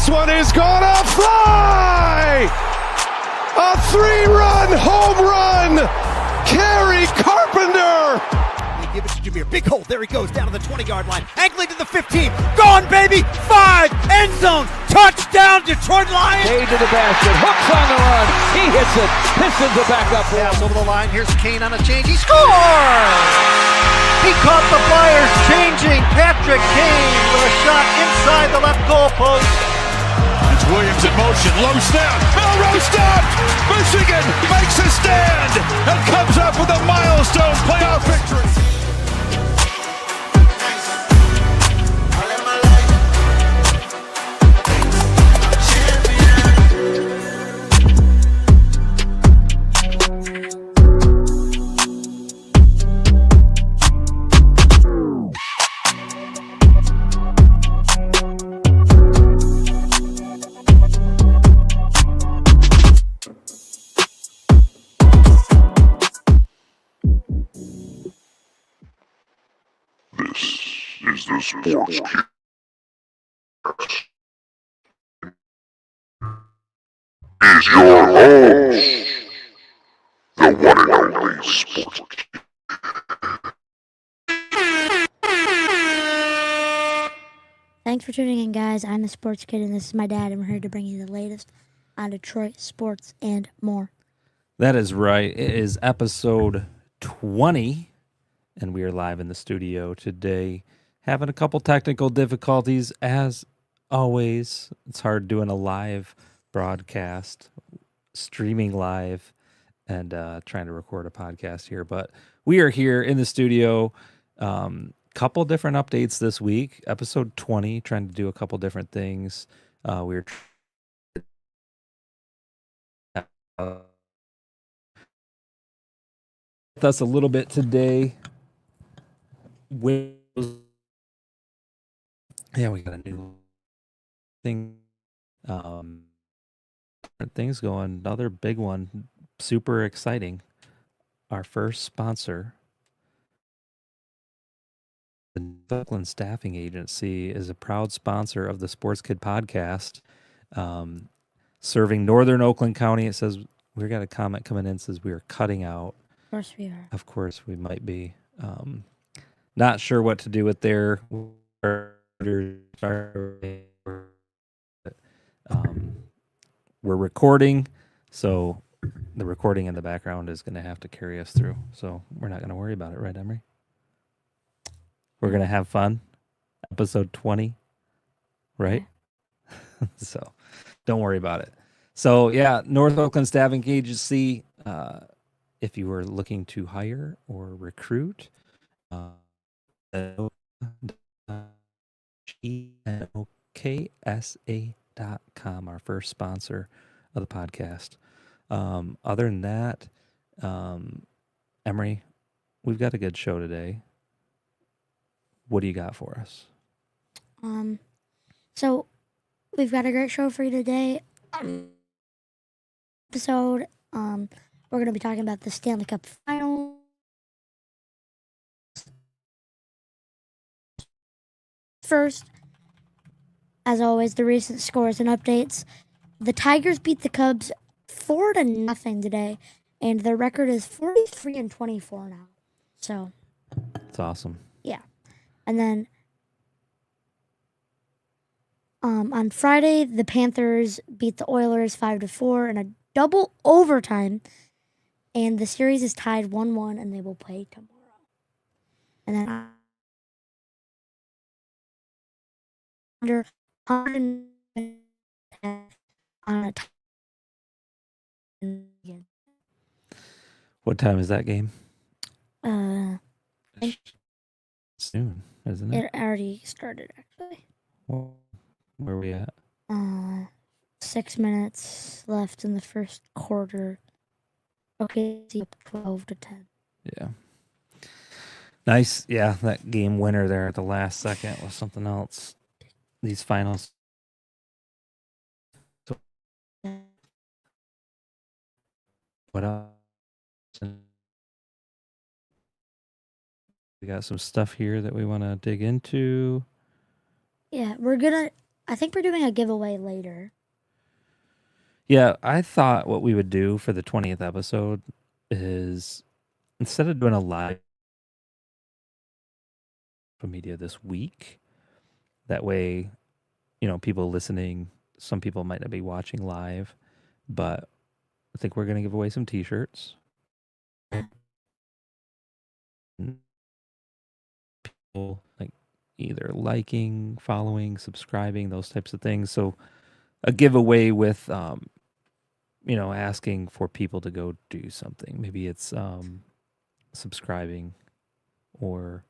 This one is gonna fly! A 3-run home run! Kerry Carpenter! They give it to Jameer. Big hole. There he goes down to the 20-yard line. Angling to the 15. Gone, baby! 5! End zone! Touchdown, Detroit Lions! Cade to the basket. Hooks on the run. He hits it. Pistons are back up. Pass over the line. Here's Kane on a change. He scores! He caught the Flyers changing. Patrick Kane with a shot inside the left goal post. It's Williams in motion. Low snap. Melrose stopped! Michigan makes a stand and comes up with a milestone playoff victory. Is the Sports Kid. Is your host, the one and only Sports Kid. Thanks for tuning in, guys. I'm the Sports Kid, and this is my dad. I'm here to bring you the latest on Detroit sports and more. That is right. It is episode 20, and we are live in the studio today. Having a couple technical difficulties, as always. It's hard doing a live broadcast, streaming live, and trying to record a podcast here. But we are here in the studio. Couple different updates this week. Episode 20, trying to do a couple different things. We're with us a little bit today. Yeah, we got a new thing. Different things going. Another big one. Super exciting. Our first sponsor, the Oakland Staffing Agency, is a proud sponsor of the Sports Kid podcast. Serving northern Oakland County. It says, we got a comment coming in, says we are cutting out. Of course we are. Of course we might be. Not sure what to do with their we're recording, so the recording in the background is going to have to carry us through. So we're not going to worry about it, right, Emery? We're going to have fun. Episode 20, right? Yeah. So don't worry about it. So yeah, North Oakland Staffing Agency, if you were looking to hire or recruit, ENOKSA.com, our first sponsor of the podcast. Other than that, Emery, we've got a good show today. What do you got for us? So we've got a great show for you today. Episode, we're going to be talking about the Stanley Cup Final. First, as always, the recent scores and updates. The Tigers beat the Cubs 4-0 today, and their record is 43-24 now. So, it's awesome. Yeah. And then on Friday, the Panthers beat the Oilers 5-4 in a double overtime, and the series is tied 1-1, and they will play tomorrow. And then under 100 on a again. What time is that game? Soon, isn't it? It already started, actually. Well, where are we at? 6 minutes left in the first quarter. Okay, 12-10. Yeah. Nice. Yeah, that game winner there at the last second was something else. These finals. So, what else? We got some stuff here that we want to dig into. Yeah, we're gonna I think we're doing a giveaway later. Yeah, I thought what we would do for the 20th episode is instead of doing a live media this week, that way, people listening, some people might not be watching live, but I think we're going to give away some t-shirts. People like either liking, following, subscribing, those types of things. So a giveaway with, asking for people to go do something. Maybe it's subscribing or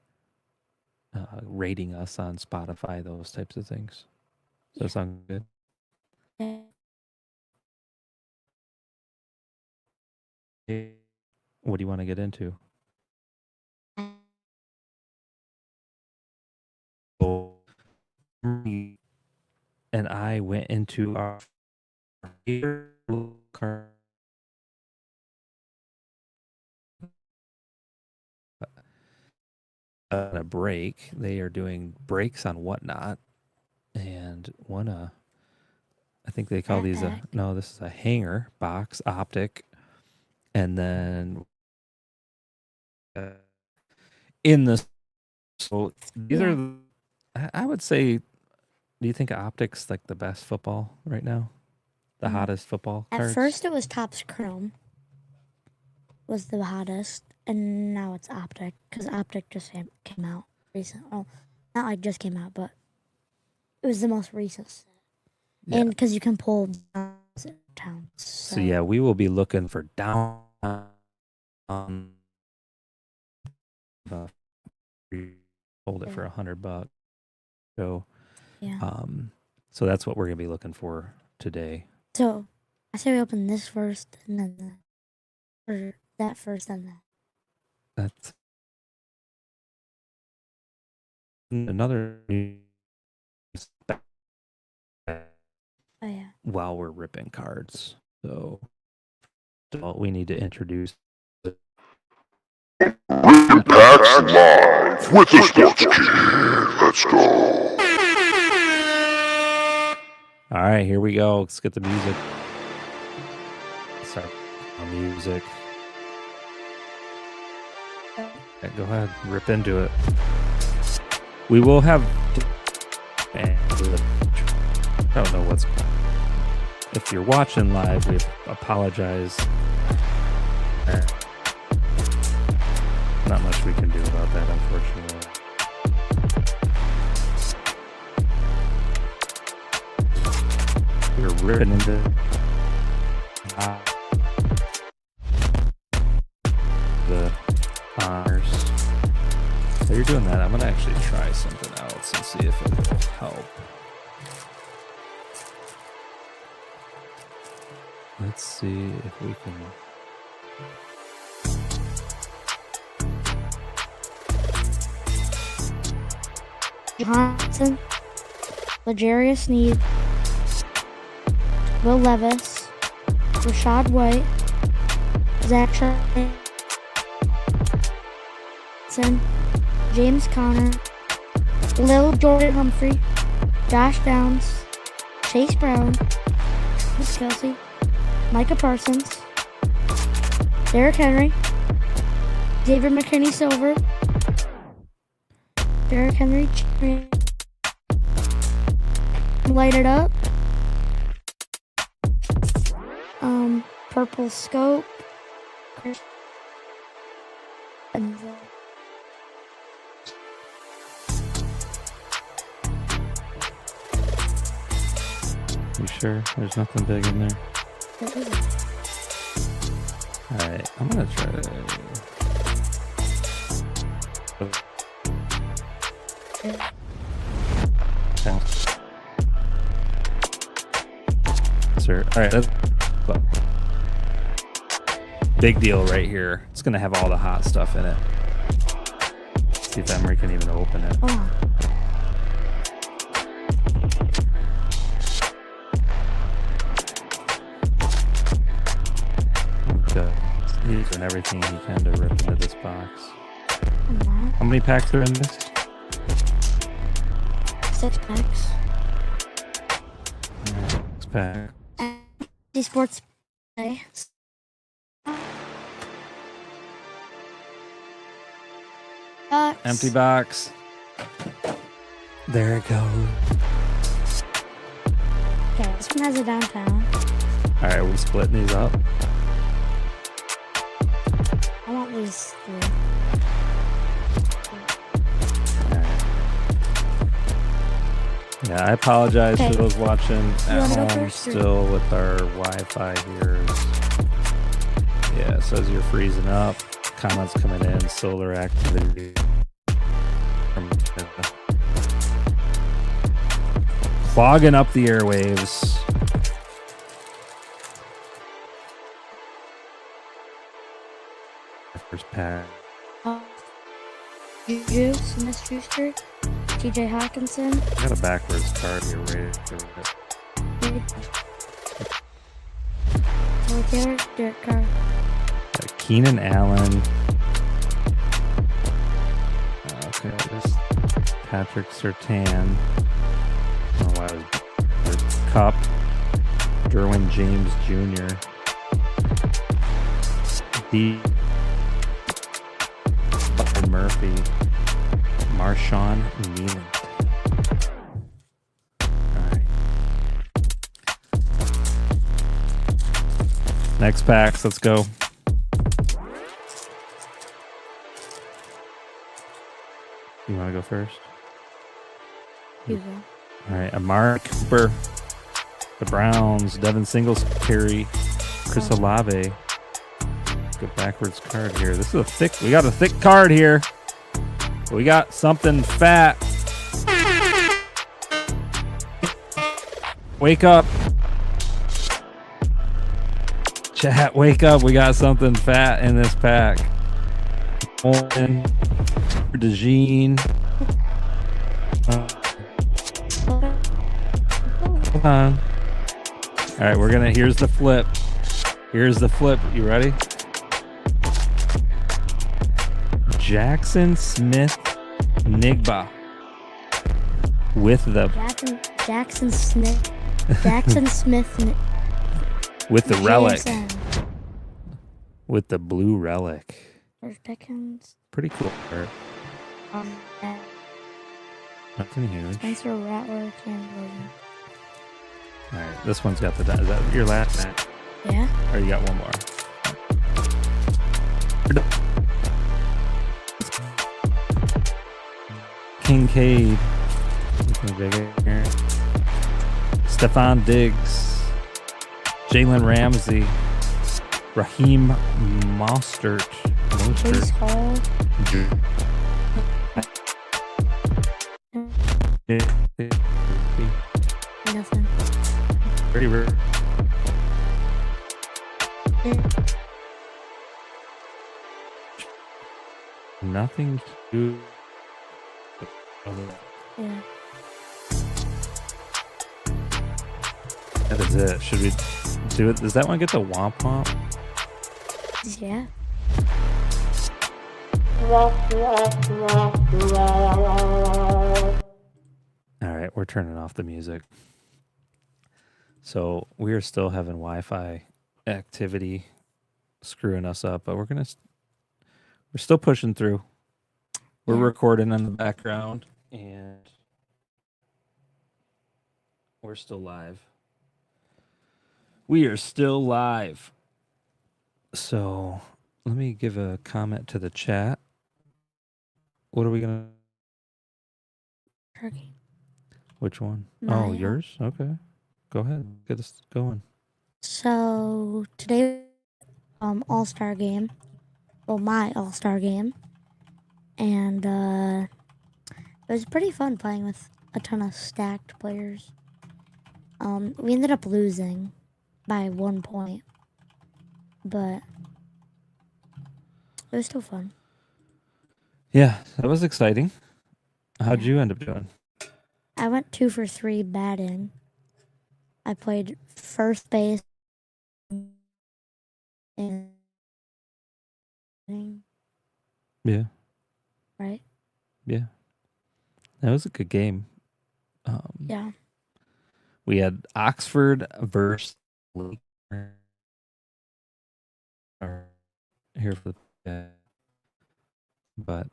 rating us on Spotify, those types of things. Does that sound good? Yeah. What do you want to get into? And I went into our on a break. They are doing breaks on Whatnot, and one I think they call these this is a hanger box optic, and then in the these are, I would say, do you think optics like the best football right now? The hottest football cards? At first it was Topps Chrome was the hottest, and now it's Optic, because Optic just came out recent. Well, not like just came out, but it was the most recent set. Yeah. And because you can pull down. So yeah, we will be looking for down hold it for $100. So yeah. So that's what we're gonna be looking for today. So I say we open this first, and then or that first, and that. That's another. Oh yeah. While we're ripping cards, so we need to introduce. Impact's live with the Sports Kid. Let's go. All right, here we go. Let's get the music. Start on music. Yeah, go ahead, rip into it. We will have. I don't know what's. If you're watching live, we apologize. Not much we can do about that, unfortunately. We're ripping into the honors. While you're doing that, I'm gonna actually try something else and see if it will help. Let's see if we can. Johnson, L'Jarius Sneed, Will Levis, Rashad White, Zach Johnson, James Conner, Lil Jordan Humphrey, Josh Downs, Chase Brown, Miss Kelsey, Micah Parsons, Derrick Henry, David McKinney Silver, Derrick Henry, light it up. Purple scope. And you sure? There's nothing big in there? what is it? Alright, I'm gonna try to. Sir. Alright, that's big deal right here. It's gonna have all the hot stuff in it. See if Emery can even open it. Oh. Okay. He's doing everything he can to rip into this box. I'm not. How many packs are in this? 6 packs. pack. Empty sports play. Box. Empty box. There it goes. Okay, this one has a downtown. All right, we're splitting these up. I want these three. Yeah, I apologize Okay. to those watching You at wanna go home first, or- still with our Wi-Fi here. Yeah, it says you're freezing up. Comments coming in. Solar activity. Clogging up the airwaves. First pack. Juju, Smith-Schuster, TJ Hawkinson. I got a backwards card here. Ready for it. Troy Taylor, Derek Carr. Keenan Allen. Okay, this Patrick Surtain. I don't know why it was Cup. Derwin James Jr. D. Butler Murphy. Marshawn Nealand. Alright. Next packs, let's go. You want to go first? You go. All right, Amari Cooper, the Browns, Devin Singletary, Chris Olave. Good backwards card here. This is a thick. We got a thick card here. We got something fat. Wake up, chat. Wake up. We got something fat in this pack. DeJean. Hold on. All right, we're gonna. Here's the flip. Here's the flip. You ready? Jackson Smith Nigba with the Jackson Smith. Jackson Smith. with the relic, JSN. with the blue relic. George Pickens. Pretty cool card. And Nothing huge. Spencer Rattler, Cam Williams. All right, this one's got the. Is that your last match? Yeah. Or you got one more? Kincaid. Looking bigger here. Stephon Diggs. Jalen Ramsey. Raheem Mostert. Chase Hall. Nothing. Pretty rare. Nothing huge. Yeah. That is it. Should we do it? Does that one get the womp womp? Yeah. All right, we're turning off the music. So we are still having Wi-Fi activity screwing us up, but we're still pushing through. We're recording in the background and we're still live. We are still live. So let me give a comment to the chat. What are we gonna? Turkey. Which one? Mine. Oh, yours? Okay. Go ahead. Get us going. So today, All-Star game. Well, my All-Star game. And it was pretty fun playing with a ton of stacked players. We ended up losing by 1 point. But it was still fun. Yeah, that was exciting. How'd you end up doing? I went 2 for 3 batting. I played first base and Yeah. right? Yeah. That was a good game. Yeah. We had Oxford versus Lake here for the but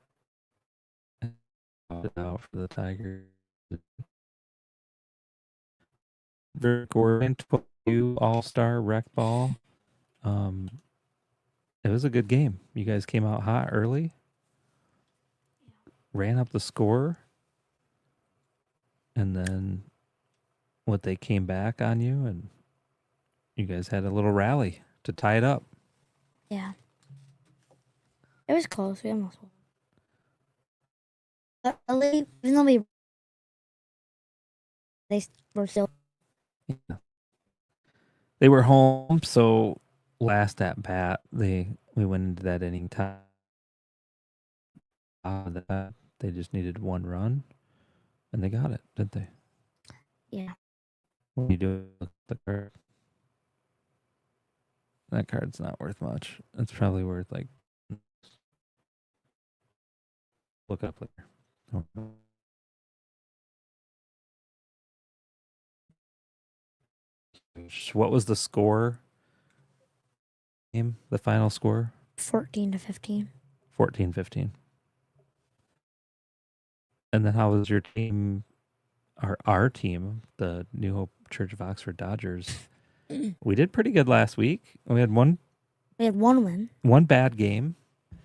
out for the Tigers. Gordon 22 All-Star Rec Ball. It was a good game. You guys came out hot early, ran up the score, and then they came back on you, and you guys had a little rally to tie it up. Yeah. It was close. We almost won. But even though they were still. Yeah. They were home, so last at bat, we went into that inning time. They just needed one run, and they got it, didn't they? Yeah. What do you do with the card? That card's not worth much. It's probably worth like. Look it up later. What was the score? Game, the final score? 14-15. 14-15. And then how was your team? Our team, the New Hope Church of Oxford Dodgers. We did pretty good last week. We had one win. One bad game.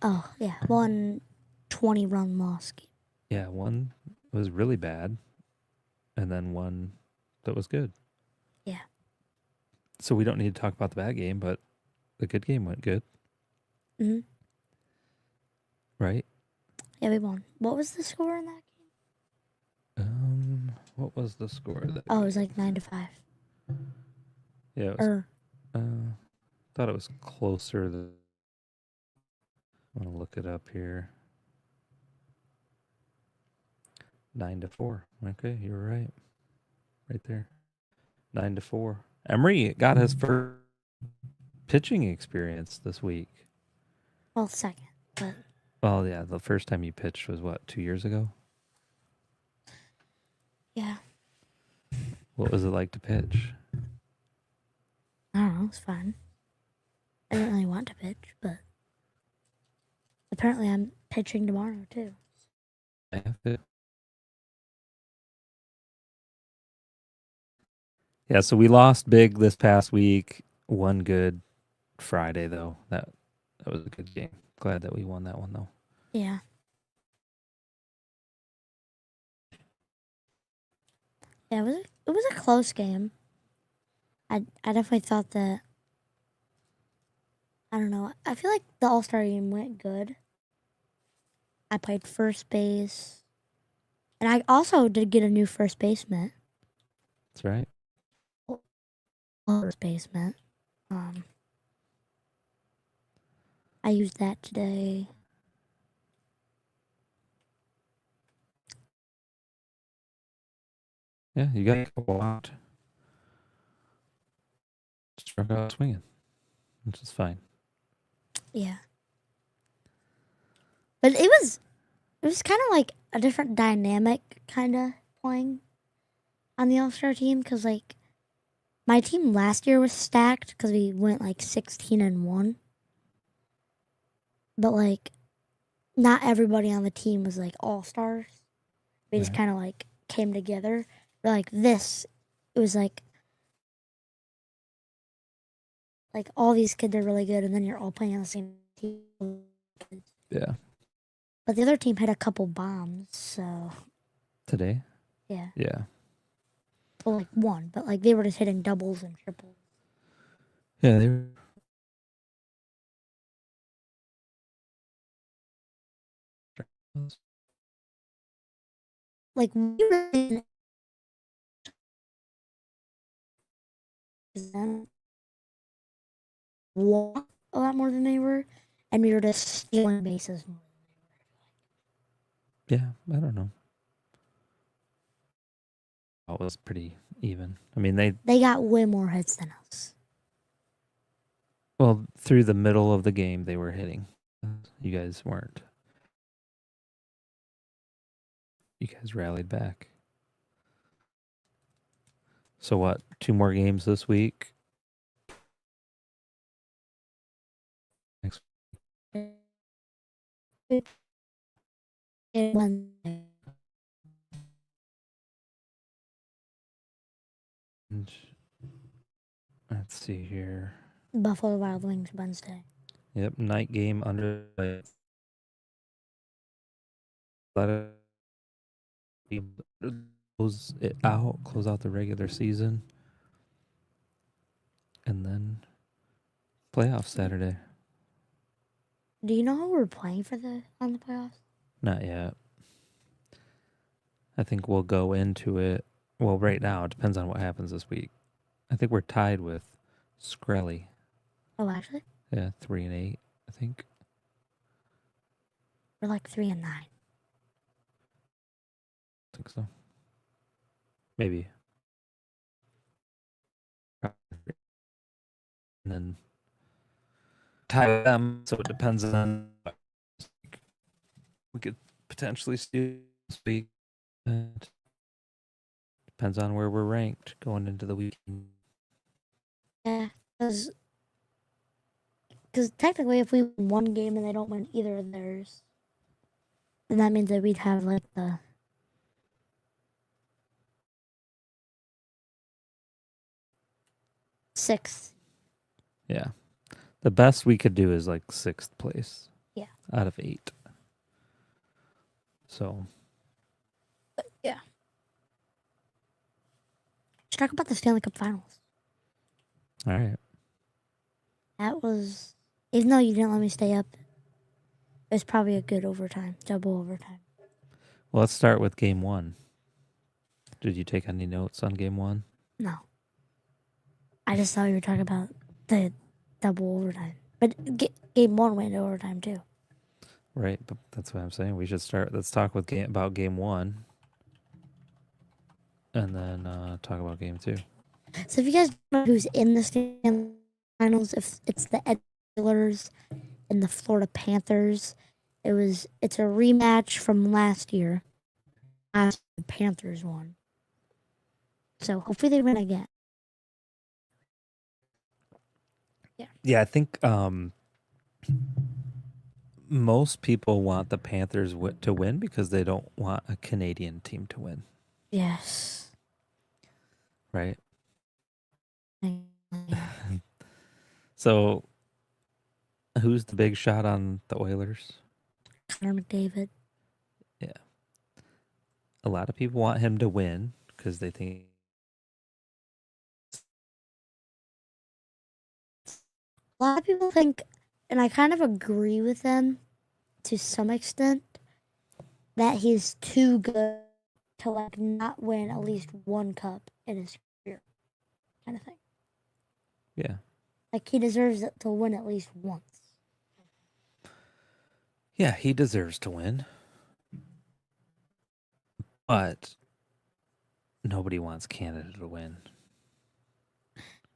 Oh, yeah. 1 20-run loss game. Yeah, one was really bad. And then one that was good. Yeah. So we don't need to talk about the bad game, but the good game went good. Mm-hmm. Right? Yeah, we won. What was the score in that game? What was the score? It was like 9-5. Yeah, it was, thought it was closer than. I'm gonna look it up here. 9-4. Okay, you were right. Right there. 9-4. Emery got his first pitching experience this week. Well, second, but. Well, yeah, the first time you pitched was what, 2 years ago? Yeah. What was it like to pitch? I don't know. It's fun. I didn't really want to pitch, but apparently I'm pitching tomorrow too. Yeah, so we lost big this past week. One good Friday though. That was a good game. Glad that we won that one though. Yeah. Yeah, it was a close game. I definitely thought that. I don't know. I feel like the All-Star game went good. I played first base, and I also did get a new first baseman. That's right. First baseman. I used that today. Yeah, you got a couple out. Struck out swinging, which is fine. Yeah. But it was kind of like a different dynamic kind of playing on the All-Star team because like my team last year was stacked because we went like 16-1. But like not everybody on the team was like all-stars. We just kind of like came together. But like this, it was like all these kids are really good and then you're all playing on the same team. Yeah. But the other team had a couple bombs, so. Today? Yeah. Yeah. Well, like one, but like they were just hitting doubles and triples. Yeah, they were. Like we were in walk a lot more than they were, and we were just stealing bases more. Yeah, I don't know. It was pretty even. I mean, They got way more hits than us. Well, through the middle of the game, they were hitting. You guys weren't. You guys rallied back. So what? 2 more games this week. Next Wednesday. week. Let's see here. Buffalo Wild Wings Wednesday. Yep, night game under. Let it close it out. Close out the regular season, and then playoff Saturday. Do you know who we're playing on the playoffs? Not yet. I think we'll go into it. Well, right now it depends on what happens this week. I think we're tied with Skrelly. Oh, actually, Yeah, 3-8. I think. we're like 3-9. I think so. Maybe. And then tie with them. So it depends on. We could potentially see this week. Depends on where we're ranked going into the weekend. Yeah, because technically, if we win one game and they don't win either of theirs, then that means that we'd have like the sixth. Yeah. The best we could do is like 6th place. Yeah. Out of 8. So. Yeah. Let's talk about the Stanley Cup Finals. All right. That was, even though you didn't let me stay up, it was probably a good overtime, double overtime. Well, let's start with game 1. Did you take any notes on game 1? No. I just thought you were talking about the double overtime. But game 1 went to overtime too. Right, but that's what I'm saying. We should start. Let's talk about game 1, and then talk about game 2. So if you guys know who's in the Stanley Finals, if it's the Edgers and the Florida Panthers, it's a rematch from last year. The Panthers won. So hopefully they win again. Yeah, I think most people want the Panthers to win because they don't want a Canadian team to win. Yes. Right. So, who's the big shot on the Oilers? Connor McDavid. Yeah. A lot of people want him to win because they think. A lot of people think, and I kind of agree with them to some extent, that he's too good to like not win at least one cup in his career, kind of thing. Yeah. Like he deserves it to win at least once. Yeah, he deserves to win. But nobody wants Canada to win.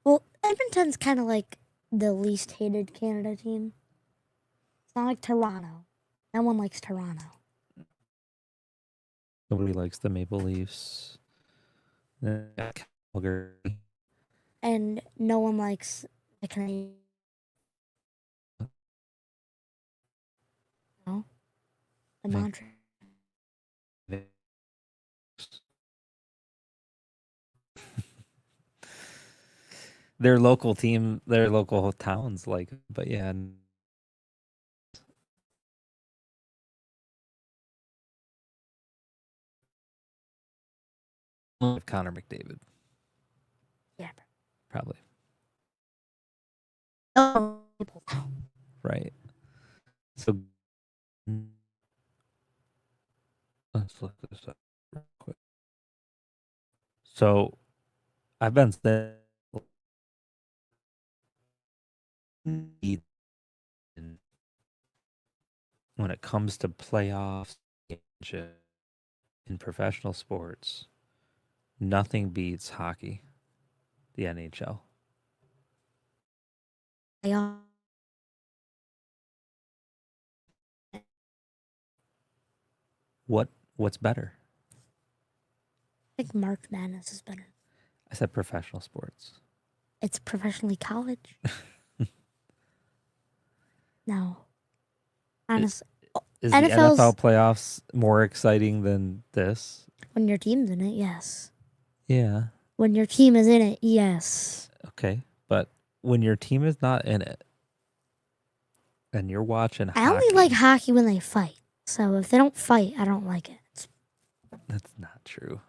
Well, Edmonton's kind of like the least hated Canada team. It's not like Toronto. No one likes Toronto. Nobody likes the Maple Leafs. Calgary. And no one likes the Canadiens. No? The Montreal. Their local team, their local towns, but yeah. Connor McDavid. Yeah. Probably. Oh. Right. So let's look this up real quick. So I've been saying when it comes to playoffs in professional sports, nothing beats hockey, the NHL. Yeah. What's better? I think March Madness is better. I said professional sports. It's professionally college. No. Honestly, Is the NFL's NFL playoffs more exciting than this? when your team's in it, yes. Yeah. When your team is in it, yes. Okay. But when your team is not in it and you're watching I only hockey, like hockey when they fight. So if they don't fight, I don't like it. that's not true.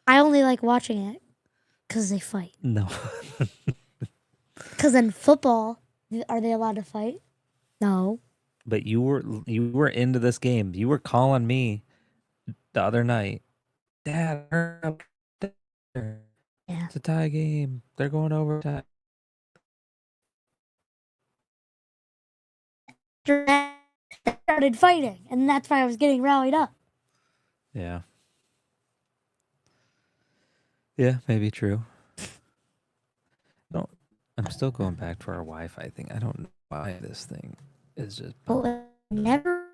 I only like watching it because they fight. No. Because in football, are they allowed to fight? No. But you were into this game. You were calling me the other night. Dad, hurry up. Yeah. It's a tie game. They're going overtime. They started fighting, and that's why I was getting rallied up. Yeah. Yeah, maybe true. No, I'm still going back to our Wi-Fi thing. I don't know why this thing is just. But never.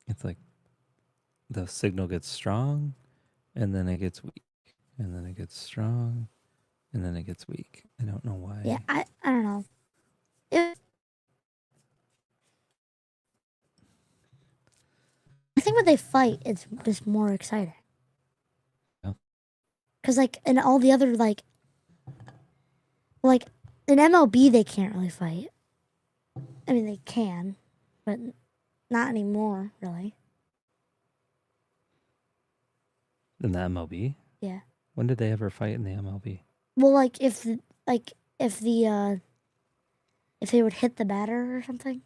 It's like the signal gets strong, and then it gets weak, and then it gets strong, and then it gets weak. I don't know why. Yeah, I don't know. I think when they fight, it's just more exciting. Yeah. Because, like, in all the other, like in MLB, they can't really fight. I mean, they can, but not anymore, really. In the MLB? Yeah. When did they ever fight in the MLB? Well, like, if they would hit the batter or something,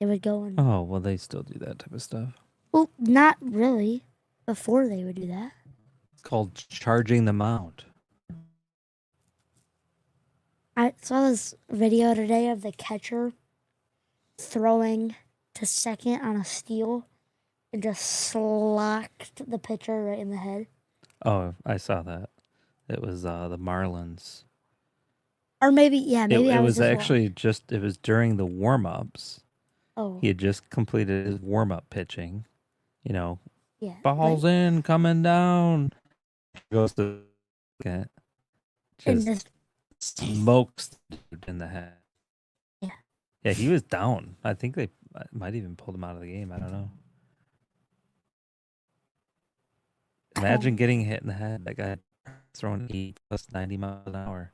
they would go and. Oh, well, they still do that type of stuff. Well, not really. Before they would do that. It's called charging the mound. I saw this video today of the catcher throwing to second on a steal and just slacked the pitcher right in the head. Oh, I saw that. It was the Marlins. Or maybe, yeah, maybe it I was just actually just, it was during the warm-ups. Oh, He had just completed his warm-up pitching. You know, yeah. balls in, coming down. Goes to And just smokes the dude in the head. Yeah. Yeah, he was down. I think they might even pulled him out of the game. I don't know. Imagine getting hit in the head. That guy throwing 80 plus 90 miles an hour.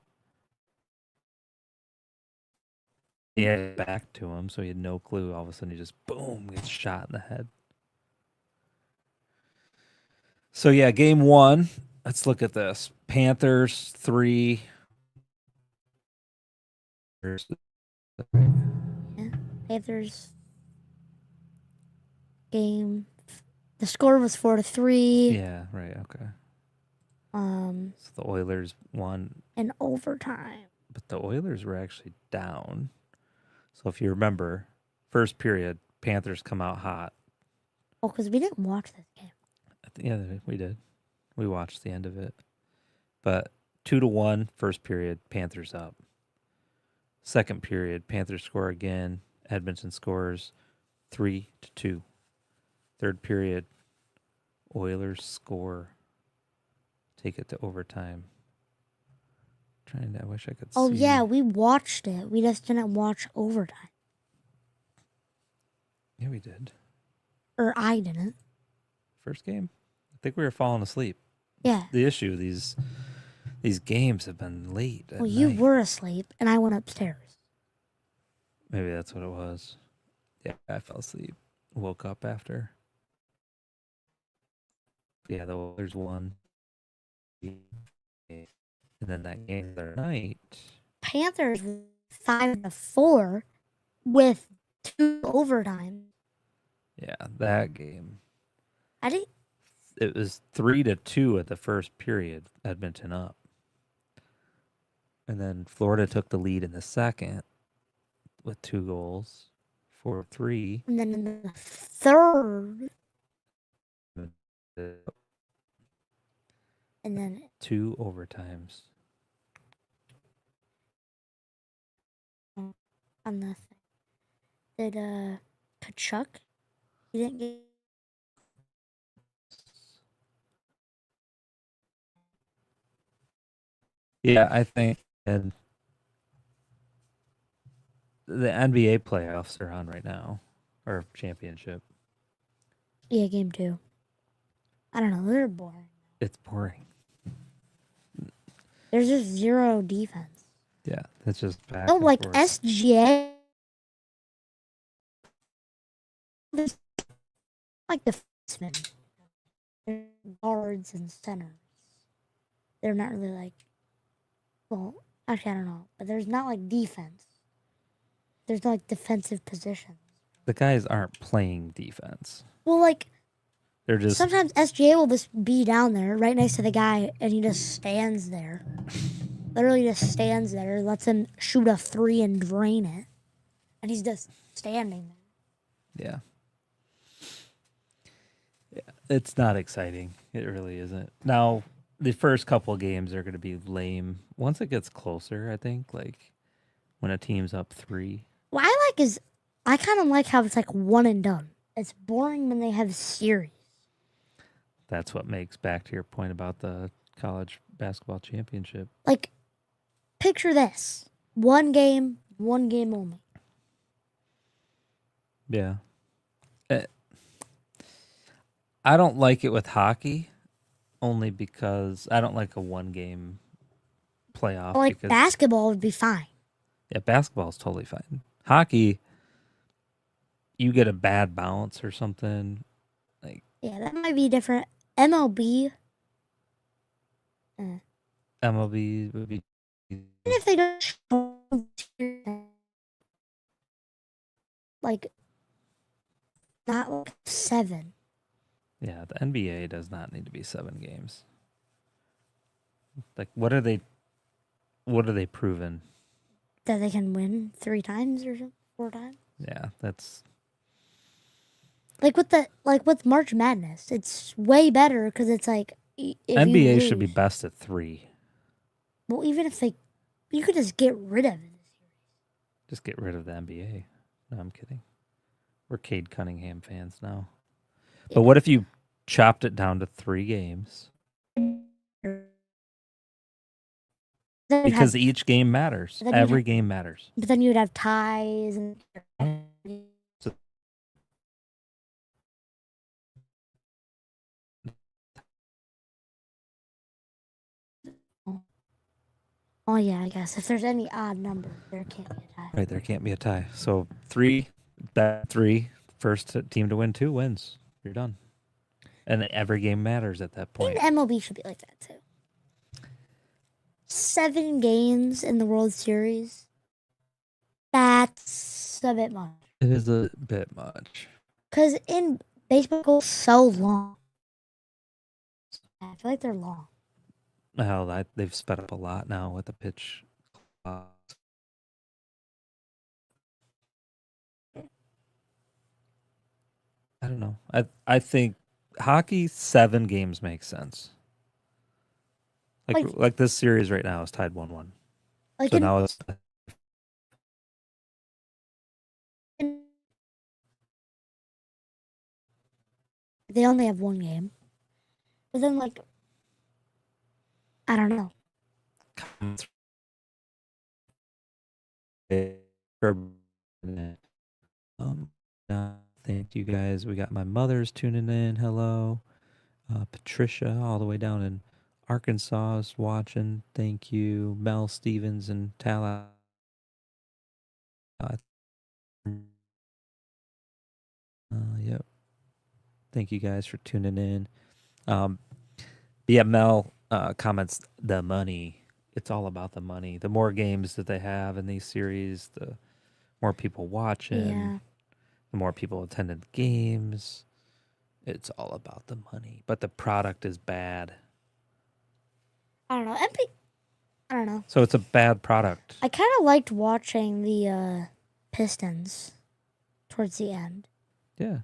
He had it back to him, so he had no clue. All of a sudden, he just boom gets shot in the head. So yeah, game one. Let's look at this. Panthers 3. Panthers game. The score was 4-3. Yeah, right. Okay. So the Oilers won. In overtime. But the Oilers were actually down. So if you remember, first period, Panthers come out hot. Oh, because we didn't watch this game. Yeah, we did. We watched the end of it. But 2-1, first period, Panthers up. Second period, Panthers score again. Edmonton scores 3-2. Third period, Oilers score. Take it to overtime. I wish I could see. Oh, yeah, we watched it. We just didn't watch overtime. Yeah, we did. Or I didn't. First game? I think we were falling asleep. Yeah. The issue, these games have been late at Well, you night. were asleep, and I went upstairs. Maybe that's what it was. Yeah, I fell asleep. Woke up after. Yeah, the Oilers won. And then that game the other night. Panthers 5-4 with 2 overtime. Yeah, that game. It was 3-2 at the first period. Edmonton up. And then Florida took the lead in the second with 2 goals. 4-3. And then in the third. And then 2 overtimes. On the thing. Did Kachuk? He didn't get. Yeah, I think and the NBA playoffs are on right now, or championship. Yeah, game 2. I don't know. They're boring. It's boring. There's just zero defense. Yeah, it's just back Oh, and like forth. SGA. There's like defensemen. They're guards and centers. They're not really like. Well, actually, I don't know. But there's not like defense. There's no like defensive positions. The guys aren't playing defense. Well, like They're just sometimes SGA will just be down there right next to the guy and he just stands there. Literally just stands there, lets him shoot a 3 and drain it. And he's just standing there. yeah. Yeah, it's not exciting. It really isn't. Now, the first couple of games are going to be lame. Once it gets closer, I think, like when a team's up 3. What I like is, I kind of like how it's like one and done. It's boring when they have series. That's what makes, back to your point about the college basketball championship. Like, picture this. One game only. Yeah. I don't like it with hockey only because I don't like a one-game playoff. But like because, basketball would be fine. yeah, basketball is totally fine. Hockey, you get a bad bounce or something. Like Yeah, that might be different. MLB. MLB would be. Even if they don't show like not like 7. Yeah, the NBA does not need to be 7 games. Like, what are they proven? That they can win 3 times or 4 times. Yeah, that's Like with March Madness, it's way better because it's like if NBA you should be lose- best at 3. Well, even if you could just get rid of it. Just get rid of the NBA. No, I'm kidding. We're Cade Cunningham fans now. But what if you chopped it down to 3 games? Then you'd Because have, each game matters. then you'd Every have- game matters. but then you'd have ties and. Oh yeah, I guess if there's any odd number, there can't be a tie. Right, there can't be a tie. So 3, bet 3, first team to win 2 wins. You're done. And every game matters at that point. Even MLB should be like that too. 7 games in the World Series. That's a bit much. It is a bit much. Because in baseball, it goes so long. I feel like they're long. Well, they've sped up a lot now with the pitch clock. I don't know. I think hockey 7 games makes sense. Like this series right now is tied 1-1. Like So in, now it's they only have 1 game. But then, like, I don't know. Thank you guys. We got my mother's tuning in. Hello. Patricia all the way down in Arkansas is watching. Thank you. Mel Stevens and Tala. Yep. Thank you guys for tuning in. Yeah, Mel comments the money. It's all about the money. The more games that they have in these series, the more people watching, Yeah. the more people attending the games. It's all about the money. But the product is bad. I don't know. I don't know. So it's a bad product. I kind of liked watching the Pistons towards the end. Yeah.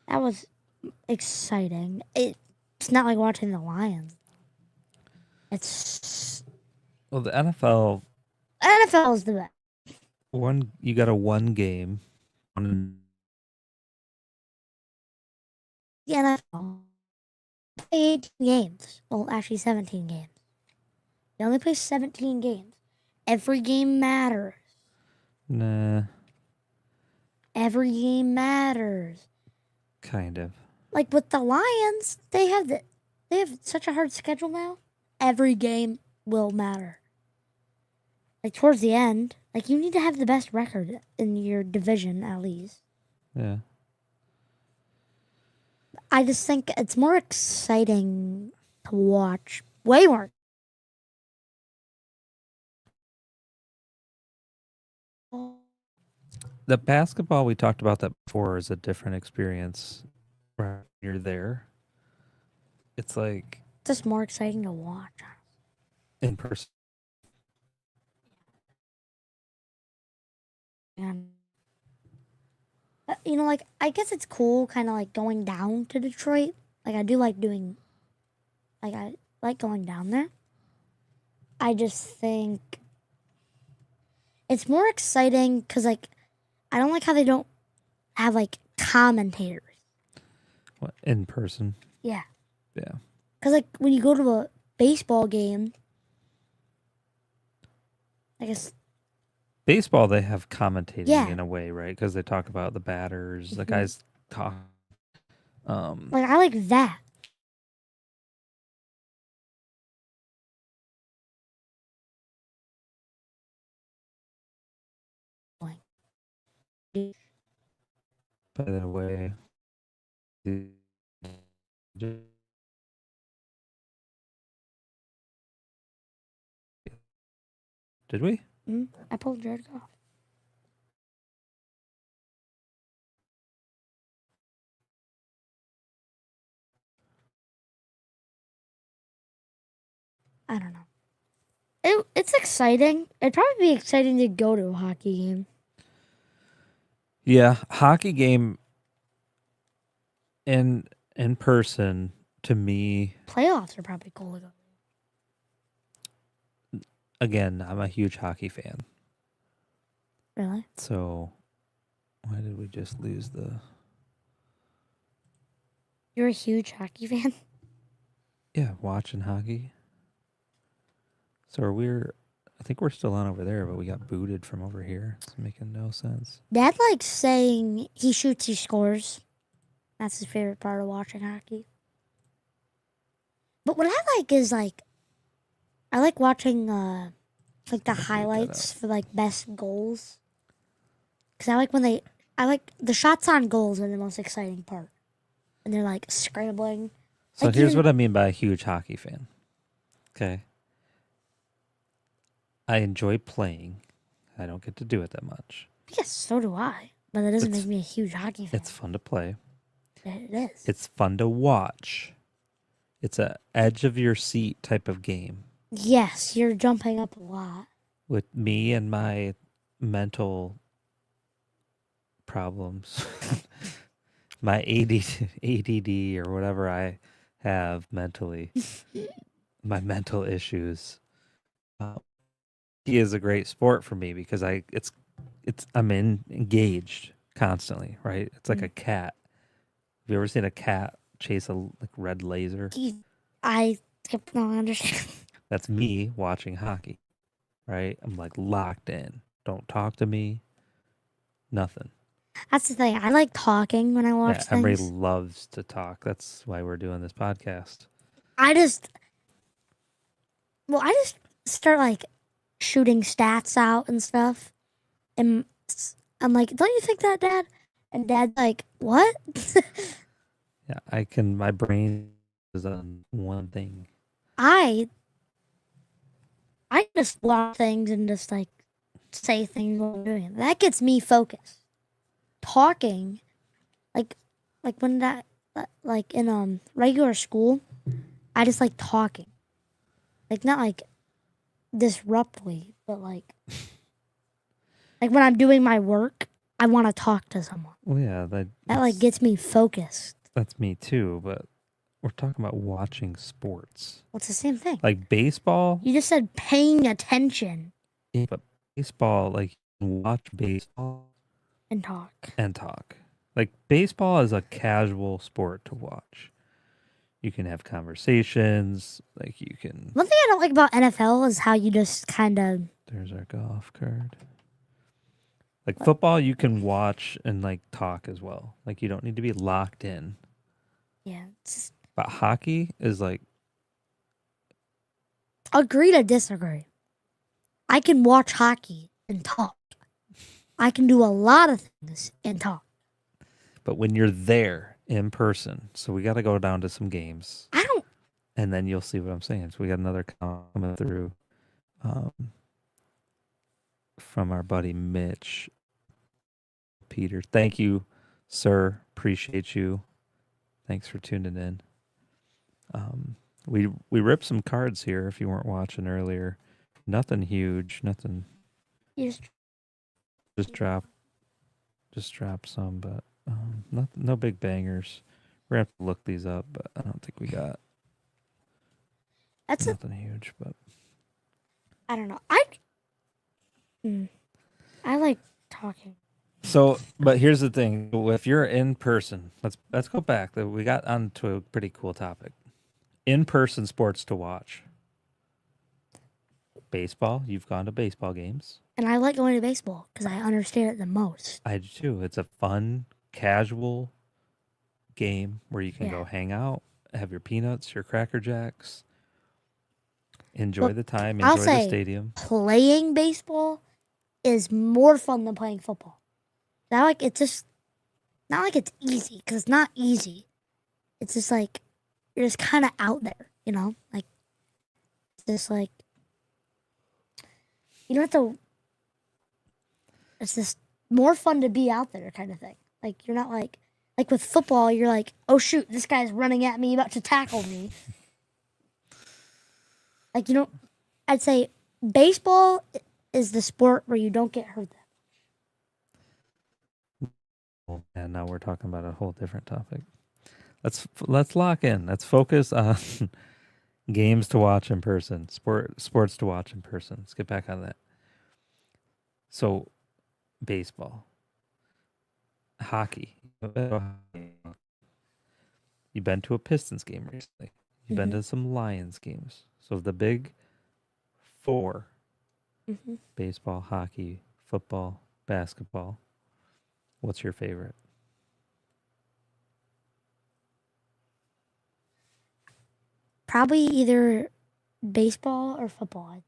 That was exciting. It's not like watching the Lions. It's Well, the NFL NFL is the best. you got a 1 game. The NFL play 18 games. Well, actually 17 games. They only play 17 games. Every game matters. Nah, Every game matters. kind of. Like with the Lions, they have such a hard schedule now. Every game will matter. Like towards the end, like you need to have the best record in your division at least. Yeah. I just think it's more exciting to watch. Way more. The basketball, we talked about that before, is a different experience. Right, you're there. It's like Just more exciting to watch. in person. And you know, like I guess it's cool, kind of like going down to Detroit. Like I do like doing. Like I like going down there. I just think it's more exciting because like I don't like how they don't have like commentators. What, in person? Yeah. Yeah. Because like when you go to a baseball game, I guess Baseball, they have commentating Yeah. in a way, right? Because they talk about the batters, the guys talk. like I like that. By the way, did we? I pulled Jared off. I don't know. It's exciting. It'd probably be exciting to go to a hockey game. Yeah, hockey game in person to me. Playoffs are probably cool to go. Again, I'm a huge hockey fan. Really? So, why did we just lose the? You're a huge hockey fan? Yeah, watching hockey. So I think we're still on over there, but we got booted from over here. It's making no sense. Dad likes saying he shoots, he scores. That's his favorite part of watching hockey. But what I like is like, I like watching like the highlights for like best goals. Cause I like the shots on goals are the most exciting part. And they're like scrambling. So Like, here's even- what I mean by a huge hockey fan. Okay. I enjoy playing. I don't get to do it that much. Yes, so do I. But that doesn't It's- make me a huge hockey fan. It's fun to play. It is. It's fun to watch. It's a edge of your seat type of game Yes, you're jumping up a lot. with me and my mental problems. My ADD or whatever I have mentally. My mental issues. He is a great sport for me because I'm engaged constantly, right? It's like a cat. Have you ever seen a cat chase a red laser? I don't understand. That's me watching hockey, right? I'm like locked in. Don't talk to me. Nothing. That's the thing. I like talking when I watch Yeah, Emery things. loves to talk. That's why we're doing this podcast. I just start like shooting stats out and stuff. And I'm like, don't you think that, Dad? And Dad's like, what? Yeah, my brain is on one thing. I just watch things and just like say things while I'm doing it. That gets me focused. Talking, like when like in regular school, I just like talking, like not like disruptly, but like when I'm doing my work, I want to talk to someone. Well, yeah, That like gets me focused. that's me too. But we're talking about watching sports, Well, it's the same thing. like baseball. You just said paying attention Yeah, but baseball, like you can watch baseball and talk. and talk. Like baseball is a casual sport to watch. You can have conversations. Like you can. One thing I don't like about NFL is how you just kind of. There's our golf card. Like football, you can watch and like talk as well. Like you don't need to be locked in. Yeah. It's just, But hockey is like, agree to disagree. I can watch hockey and talk. I can do a lot of things and talk. but when you're there in person, so we got to go down to some games, I don't. and then you'll see what I'm saying. So we got another comment coming through from our buddy Mitch. Peter, thank you, sir. Appreciate you. Thanks for tuning in. We ripped some cards here. If you weren't watching earlier, nothing huge, nothing. You Just drop some, but no big bangers. We're gonna have to look these up, but I don't think we got That's nothing huge. But I don't know. I like talking. so, but here's the thing: if you're in person, let's go back. We got onto a pretty cool topic: in-person sports to watch. Baseball. You've gone to baseball games. And I like going to baseball because I understand it the most. I do too. It's a fun, casual game where you can go hang out, have your peanuts, your Cracker Jacks, enjoy the time, I'll enjoy the say stadium. Playing baseball is more fun than playing football. Not like it's just not like it's easy because it's not easy. It's just like you're just kind of out there, you know. Like it's just like you don't have to. It's just more fun to be out there, kind of thing. Like you're not like with football, you're like, oh shoot, this guy's running at me, about to tackle me. Like I'd say baseball is the sport where you don't get hurt. And now we're talking about a whole different topic. Let's lock in. Let's focus on games to watch in person, sports to watch in person. Let's get back on that. So, baseball, hockey. You've been to a Pistons game recently. You've been to some Lions games. So the big four: baseball, hockey, football, basketball. What's your favorite? Probably either baseball or football, I'd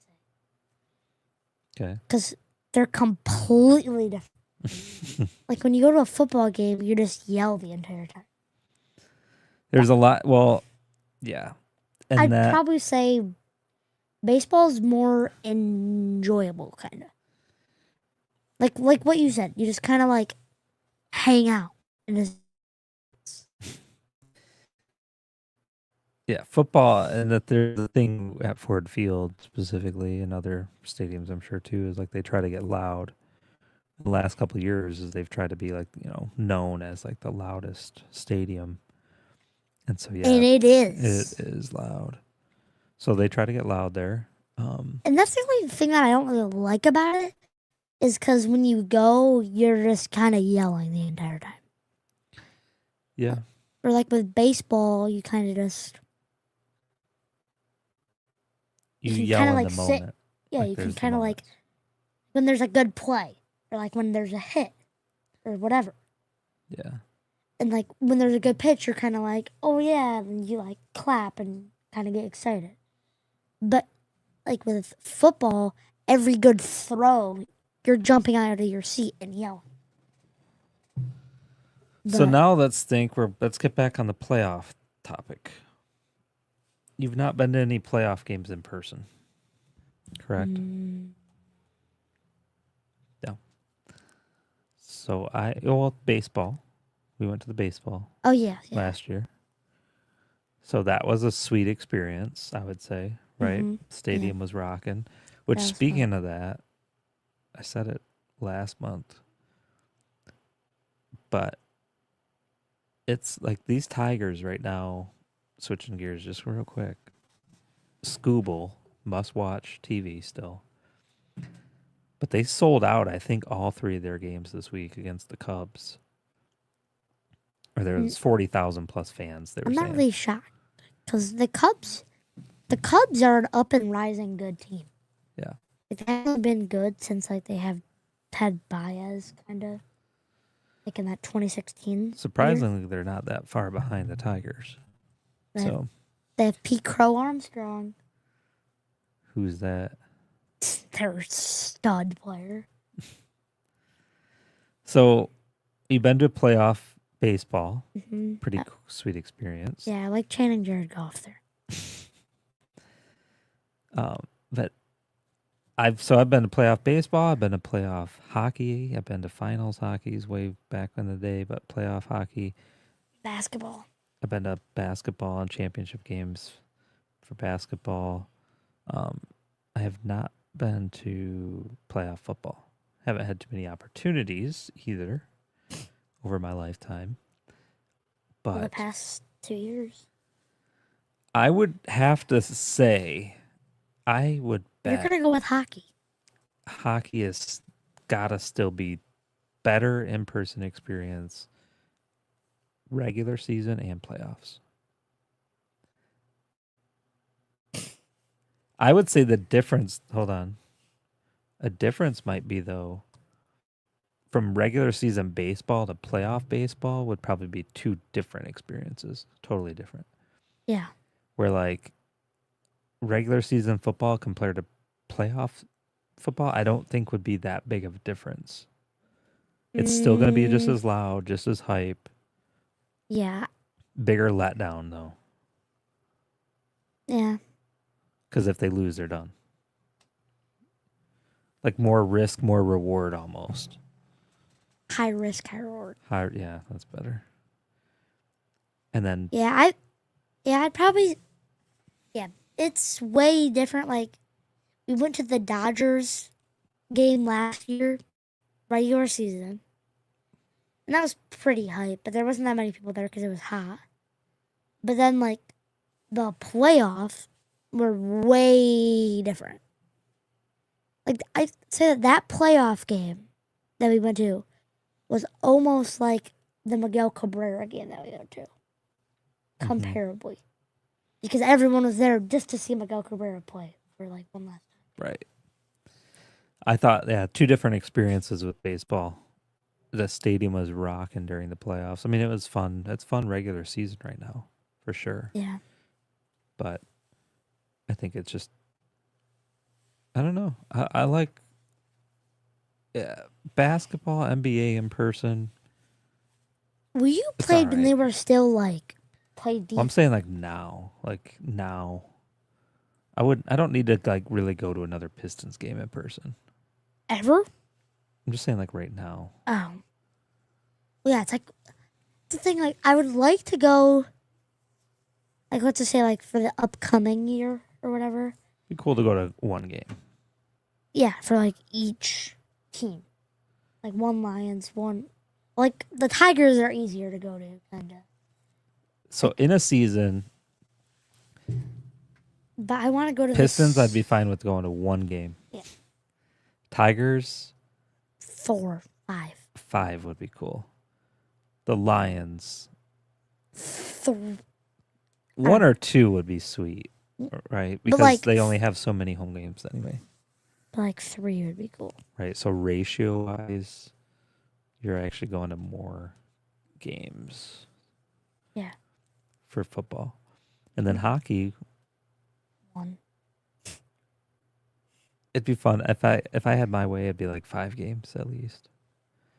say. Okay. Because they're completely different. Like when you go to a football game, you just yell the entire time. There's a lot. Well, yeah. And I'd probably say baseball's more enjoyable, kind of. Like what you said. You just kind of like hang out. And just... Yeah, football, and that there's the thing at Ford Field specifically, and other stadiums I'm sure too, is like they try to get loud. The last couple of years is they've tried to be like, known as like the loudest stadium. And so yeah, and it is. It is loud. So they try to get loud there. And that's the only thing that I don't really like about it, is because when you go, you're just kind of yelling the entire time. Yeah. Or like with baseball, you kind of just... You can yell kinda, in like, the sit- moment. Yeah, Like, you can there's the kind of like... moments. When there's a good play. Or like when there's a hit. Or whatever. Yeah. And like when there's a good pitch, you're kind of like, oh yeah, and you like clap and kind of get excited. But like with football, every good throw, you're jumping out of your seat and yelling. So But- now let's get back on the playoff topic. You've not been to any playoff games in person, correct? No. So baseball. We went to the baseball Oh yeah, yeah. last year. So that was a sweet experience, I would say, right? Stadium was rocking. Which, That was speaking of that, I said it last month, but it's like these Tigers right now, switching gears just real quick. Scooble, must-watch TV still. But they sold out, I think, all three of their games this week against the Cubs. Or there was 40,000 plus fans. They were I'm not saying. really shocked Because the Cubs are an up and rising good team. Yeah. Like, they haven't been good since like they have Ted Baez kind of like in that 2016. year. Surprisingly, they're not that far behind the Tigers. They have, So, they have Pete Crow Armstrong. who's that? Their stud player. So, you've been to playoff baseball. Mm-hmm. Pretty sweet experience. Yeah, I like Channing Jared Goff there. But I've been to playoff baseball. I've been to playoff hockey. I've been to finals hockey's way back in the day, but playoff hockey. Basketball. I've been to basketball and championship games for basketball. I have not been to playoff football. Haven't had too many opportunities either over my lifetime. For the But past 2 years. I would have to say, I would You're bet gonna go with hockey. hockey has gotta still be better in-person experience, regular season and playoffs. I would say the difference, hold on. A difference might be, though, from regular season baseball to playoff baseball would probably be two different experiences. Totally different. Yeah. Where, like, regular season football compared to playoff football, I don't think would be that big of a difference. It's still going to be just as loud, just as hype. Yeah. Bigger letdown, though. Yeah. Because if they lose, they're done. Like more risk, more reward almost. High risk, high reward. Yeah, that's better. And then I'd probably, it's way different. Like, we went to the Dodgers game last year, regular season, and that was pretty hype, but there wasn't that many people there because it was hot. But then, like, the playoffs were way different. Like, I'd say that playoff game that we went to was almost like the Miguel Cabrera game that we went to. Comparably. Because everyone was there just to see Miguel Cabrera play for like one last time. Right. I thought, two different experiences with baseball. The stadium was rocking during the playoffs. I mean, it was fun. It's fun regular season right now, for sure. Yeah. But I think it's just, I don't know. I like basketball, NBA in person. Well, you It's played when they alright. were still like played deep. Well, I'm saying like now. I don't need to like really go to another Pistons game in person. Ever? I'm just saying like right now. Oh. Well, yeah, it's like the thing. Like, I would like to go. Like, let's just say, like, for the upcoming year or whatever. Be cool to go to one game. Yeah, for like each team. Like one Lions, one. Like, the Tigers are easier to go to, kind of. So in a season, But I want to go to Pistons, the I'd be fine with going to one game. Yeah. Tigers, 4, 5. 5 would be cool. The Lions, 3. 1 or 2 would be sweet, right? Because like, they only have so many home games anyway, Like 3 would be cool. right? So ratio-wise, you're actually going to more games. Yeah. For football. And then hockey, 1. it'd be fun. If I had my way, it'd be like 5 games at least.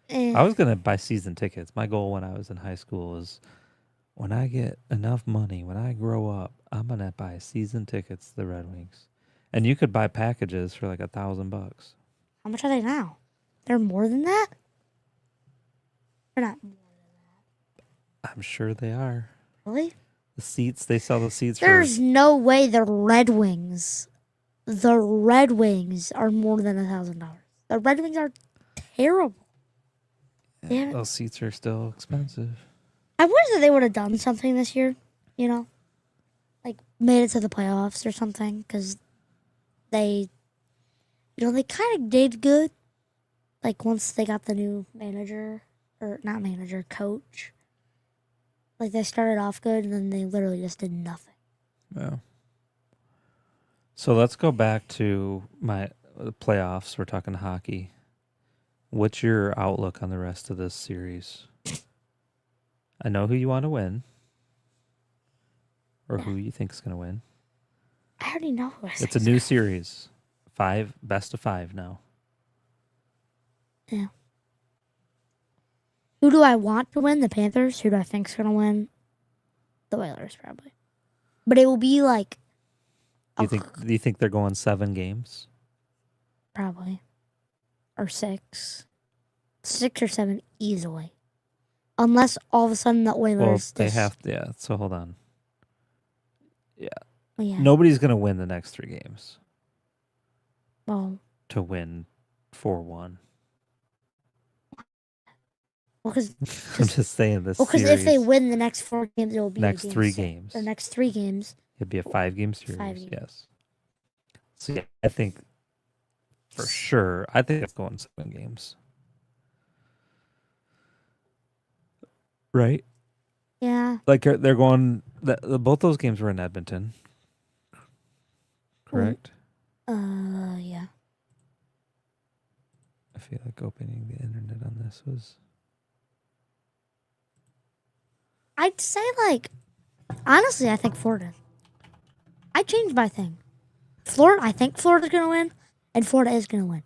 Eh. I was going to buy season tickets. My goal when I was in high school is when I get enough money, when I grow up, I'm going to buy season tickets to the Red Wings. And you could buy packages for like $1,000. How much are they now? They're more than that? They're not more than I'm sure they are. that. Really? The seats, they sell the seats There's for... no way the Red Wings are more than $1,000. The Red Wings are terrible. Yeah, those seats are still expensive. I wish that they would have done something this year, you know? Like, made it to the playoffs or something, because they kind of did good. Like, once they got the new coach. Like, they started off good, and then they literally just did nothing. Yeah. So let's go back to the playoffs. We're talking hockey. What's your outlook on the rest of this series? I know who you want to win, or who you think is going to win. I already know who I It's a new series. 5 best of 5 now. Yeah. Who do I want to win? The Panthers. Who do I think's gonna win? The Oilers, probably. But it will be like. Do you think they're going 7 games? Probably. Or 6. 6 or 7 easily. Unless all of a sudden the Oilers. Well, they have to. Yeah. So hold on. Yeah. Yeah. Nobody's going to win the next 3 games Well, to win 4-1. because I'm just saying this. well, because if they series, win the next 4 games, it will be next a game 3 6. games, The next 3 games. it'd be a 5-game series. 5 games. Yes. So yeah, I think for sure. I think it's going 7 games. Right. Yeah. Like they're going. Both those games were in Edmonton. Correct. Yeah. I feel like opening the internet on this was. I'd say like, honestly, I think Florida. I changed my thing. I think Florida's gonna win, and Florida is gonna win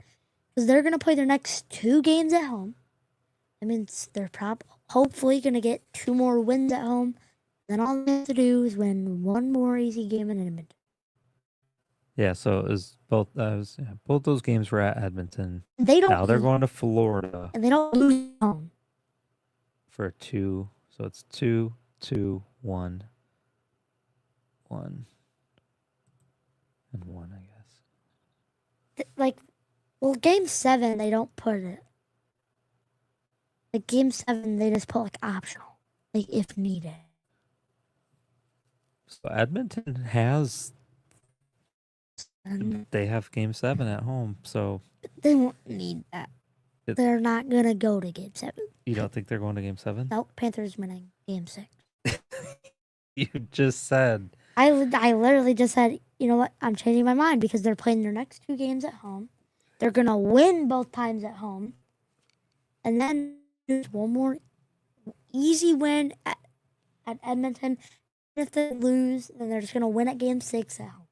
because they're gonna play their next 2 games at home. That means they're hopefully gonna get 2 more wins at home. Then all they have to do is win 1 more easy game in Edmonton. Yeah, so it was both. Both those games were at Edmonton. They don't. Now they're going to Florida and they don't lose at home. for 2. So it's 2, 2, 1, 1, and 1. I guess. Well, game 7 they don't put it. Like game 7 they just put like optional, like if needed. So Edmonton has. And They have game 7 at home. So they won't need that. They're not gonna go to game 7. you don't think they're going to game 7? No, Panthers winning game 6. You just said. I literally just said, you know what? I'm changing my mind because they're playing their next 2 games at home. They're gonna win both times at home, and then there's 1 more easy win at Edmonton. If they lose, then they're just gonna win at game 6 at home.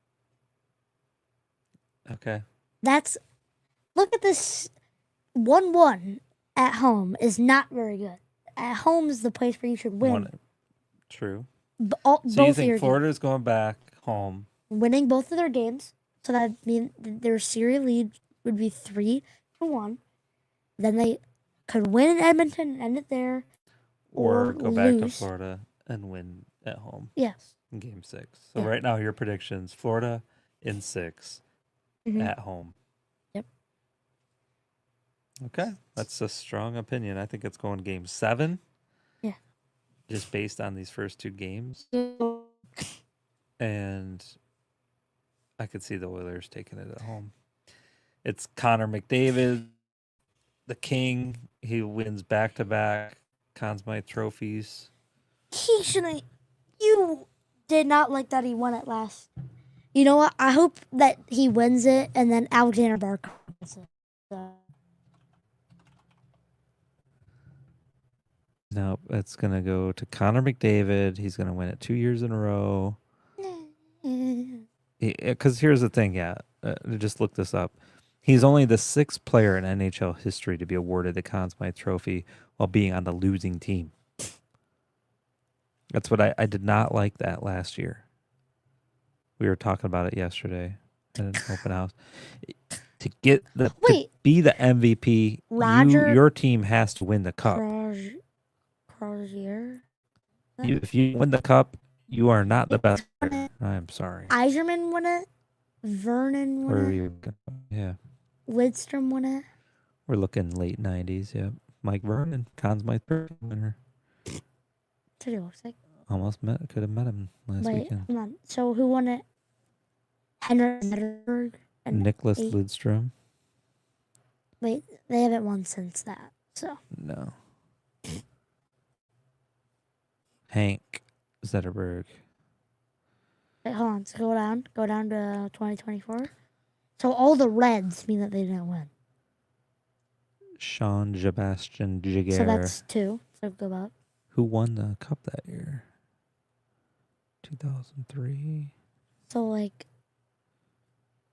Okay. Look at this 1-1 at home is not very good. At home is the place where you should win. True. Both So you of your think Florida's going back home? winning both of their games, so that means their series lead would be 3-1. Then they could win in Edmonton and end it there, Or go back to lose. Florida and win at home Yes. in game 6. So Yeah. right now your predictions, Florida in 6 Mhm. at home. Yep. Okay. That's a strong opinion. I think it's going game 7. Yeah. Just based on these first 2 games. And I could see the Oilers taking it at home. It's Connor McDavid, the king. He wins back-to-back Conn Smythe trophies. He shouldn't. You did not like that he won it last. You know what? I hope that he wins it and then Alexander Barkov wins it. Nope, it's going to go to Connor McDavid. He's going to win it 2 years in a row. Because here's the thing, just look this up. He's only the 6th player in NHL history to be awarded the Conn Smythe Trophy while being on the losing team. That's what I did not like that last year. We were talking about it yesterday in an open house. To be the MVP, your team has to win the cup. Crozier. If you win the cup, you are not the best player. I'm sorry. Eiserman won it. Vernon won it. Yeah. Lidstrom won it. We're looking late 90s, yeah. Mike Vernon, Conn Smythe Trophy winner. That's what it looks like. Could have met him last weekend. Hold on. So who won it? Henrik Zetterberg and Nicholas Lidstrom. Wait, they haven't won since that. So No. Hank Zetterberg. Wait, hold on. So go down to 2024. So all the reds mean that they didn't win. Sean Sebastian Jaguar. So that's 2. So go up. Who won the cup that year? 2003. So like,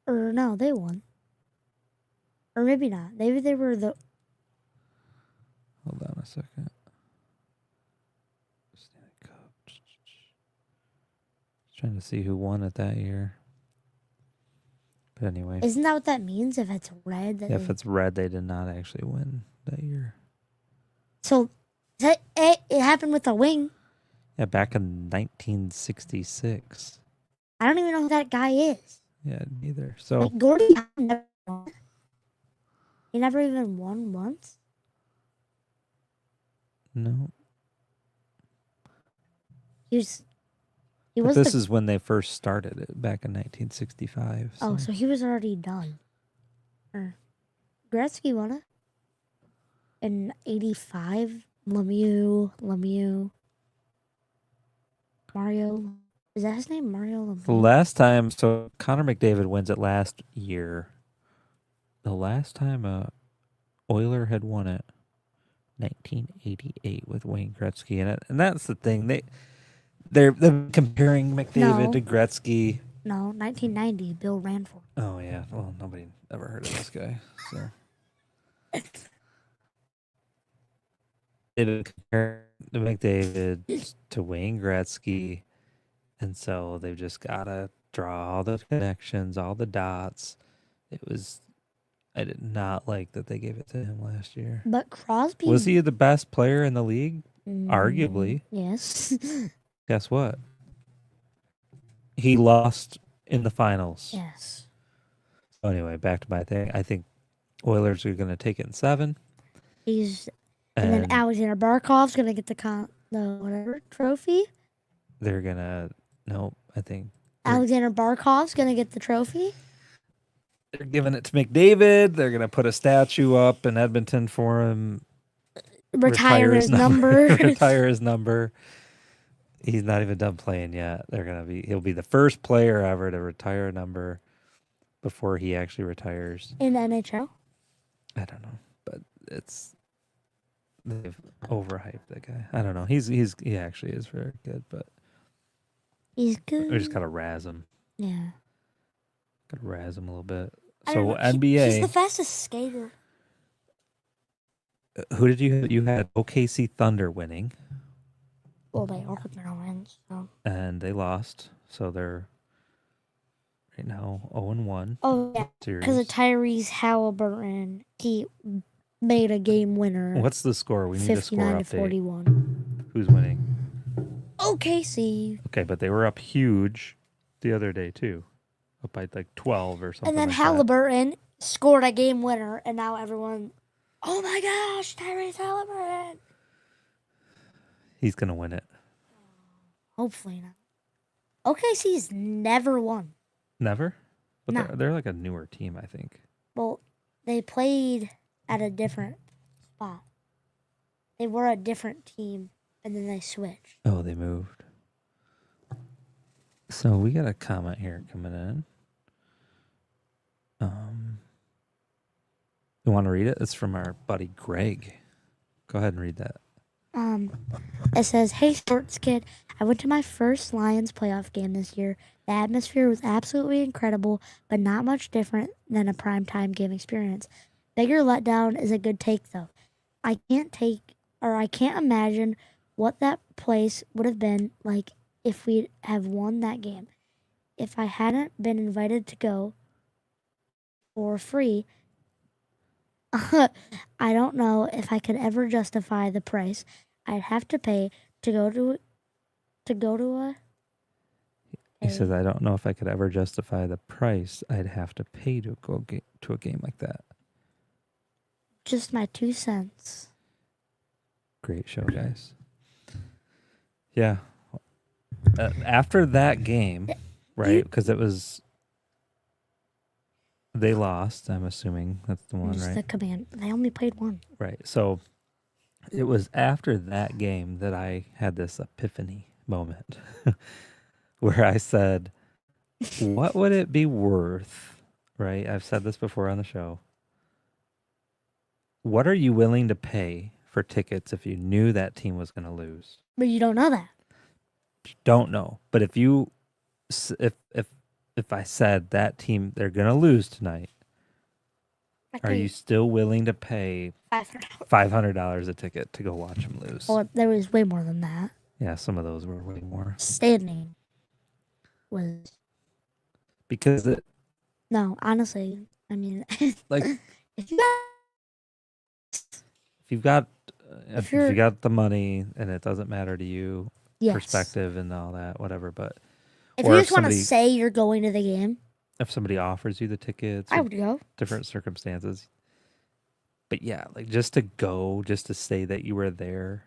or no, they won. Or maybe not. Maybe they were the. Hold on a second. Stanley Cup. Trying to see who won it that year. But anyway. Isn't that what that means? If it's red, that If it's red, they did not actually win that year. So it happened with the wing. Yeah, back in 1966. I don't even know who that guy is. Yeah, neither. So Like Gordy never won. He never even won once. no. He But was this the, is when they first started it back in 1965. Oh, so he was already done. Gretzky won it in '85. Lemieux. Mario. Is that his name? Mario The Lemieux. last time, so Connor McDavid wins it last year. The last time a Oiler had won it, 1988 with Wayne Gretzky in it, and that's the thing. They're comparing McDavid No. to Gretzky. No, 1990. Bill Ranford. Oh yeah, well nobody ever heard of this guy. So they compare McDavid to Wayne Gretzky, and so they've just gotta draw all the connections, all the dots. I did not like that they gave it to him last year. But Crosby Was he the best player in the league? Arguably. Yes. Guess what? He lost in the finals. Yes. So anyway, back to my thing. I think Oilers are going to take it in 7. And then Alexander Barkov's gonna get the whatever trophy. They're going to... No, I think... Alexander Barkov's gonna get the trophy. They're giving it to McDavid. They're going to put a statue up in Edmonton for him. Retire his number. Retire his number. He's not even done playing yet. He'll be the first player ever to retire a number before he actually retires. In the NHL. I don't know, but they've overhyped that guy. I don't know. He actually is very good, but He's good. we just gotta razz him. Yeah. Gotta razz him a little bit. I don't So know. NBA. He's the fastest skater. Who did you had? OKC Thunder winning, Well, they are gonna win. So. and they lost, so they're right now 0-1 Oh yeah, series. because of Tyrese Halliburton, he made a game winner. What's the score? We need a score 59 to update. 41. Who's winning? OKC. Okay, but they were up huge the other day too, up by like 12 or something. And then like that. Halliburton scored a game winner, and now everyone, oh my gosh, Tyrese Halliburton. He's gonna win it. Hopefully not. OKC's never won. Never, but No. they're like a newer team, I think. Well, they played at a different spot. They were a different team, and then they switched. Oh, they moved. So we got a comment here coming in. You want to read it? It's from our buddy Greg. Go ahead and read that. It says, "Hey, sports kid, I went to my first Lions playoff game this year. The atmosphere was absolutely incredible, but not much different than a primetime game experience. Bigger letdown is a good take, though. I can't imagine what that place would have been like if we'd have won that game. If I hadn't been invited to go for free, I don't know if I could ever justify the price I'd have to pay to go to a." He says, "I don't know if I could ever justify the price I'd have to pay to go to a game like that." Just my 2 cents. Great show, guys. Yeah. After that game, right? Because they lost. I'm assuming that's the one, Just right? the command. They only played one. Right. So it was after that game that I had this epiphany moment where I said, What would it be worth, right? I've said this before on the show. What are you willing to pay for tickets if you knew that team was going to lose? But you don't know that. Don't know. But if you if I said that team they're going to lose tonight, are you still willing to pay $500 a ticket to go watch them lose? Well, there was way more than that. Yeah, some of those were way more. Standing was Because no, honestly. I mean, like if you got, if you've got If you you're- got the money and it doesn't matter to you, yes. perspective and all that, whatever. But If or you if just want to somebody- say you're going to the game, if somebody offers you the tickets, I or would go. different circumstances. But yeah, like just to go, just to say that you were there,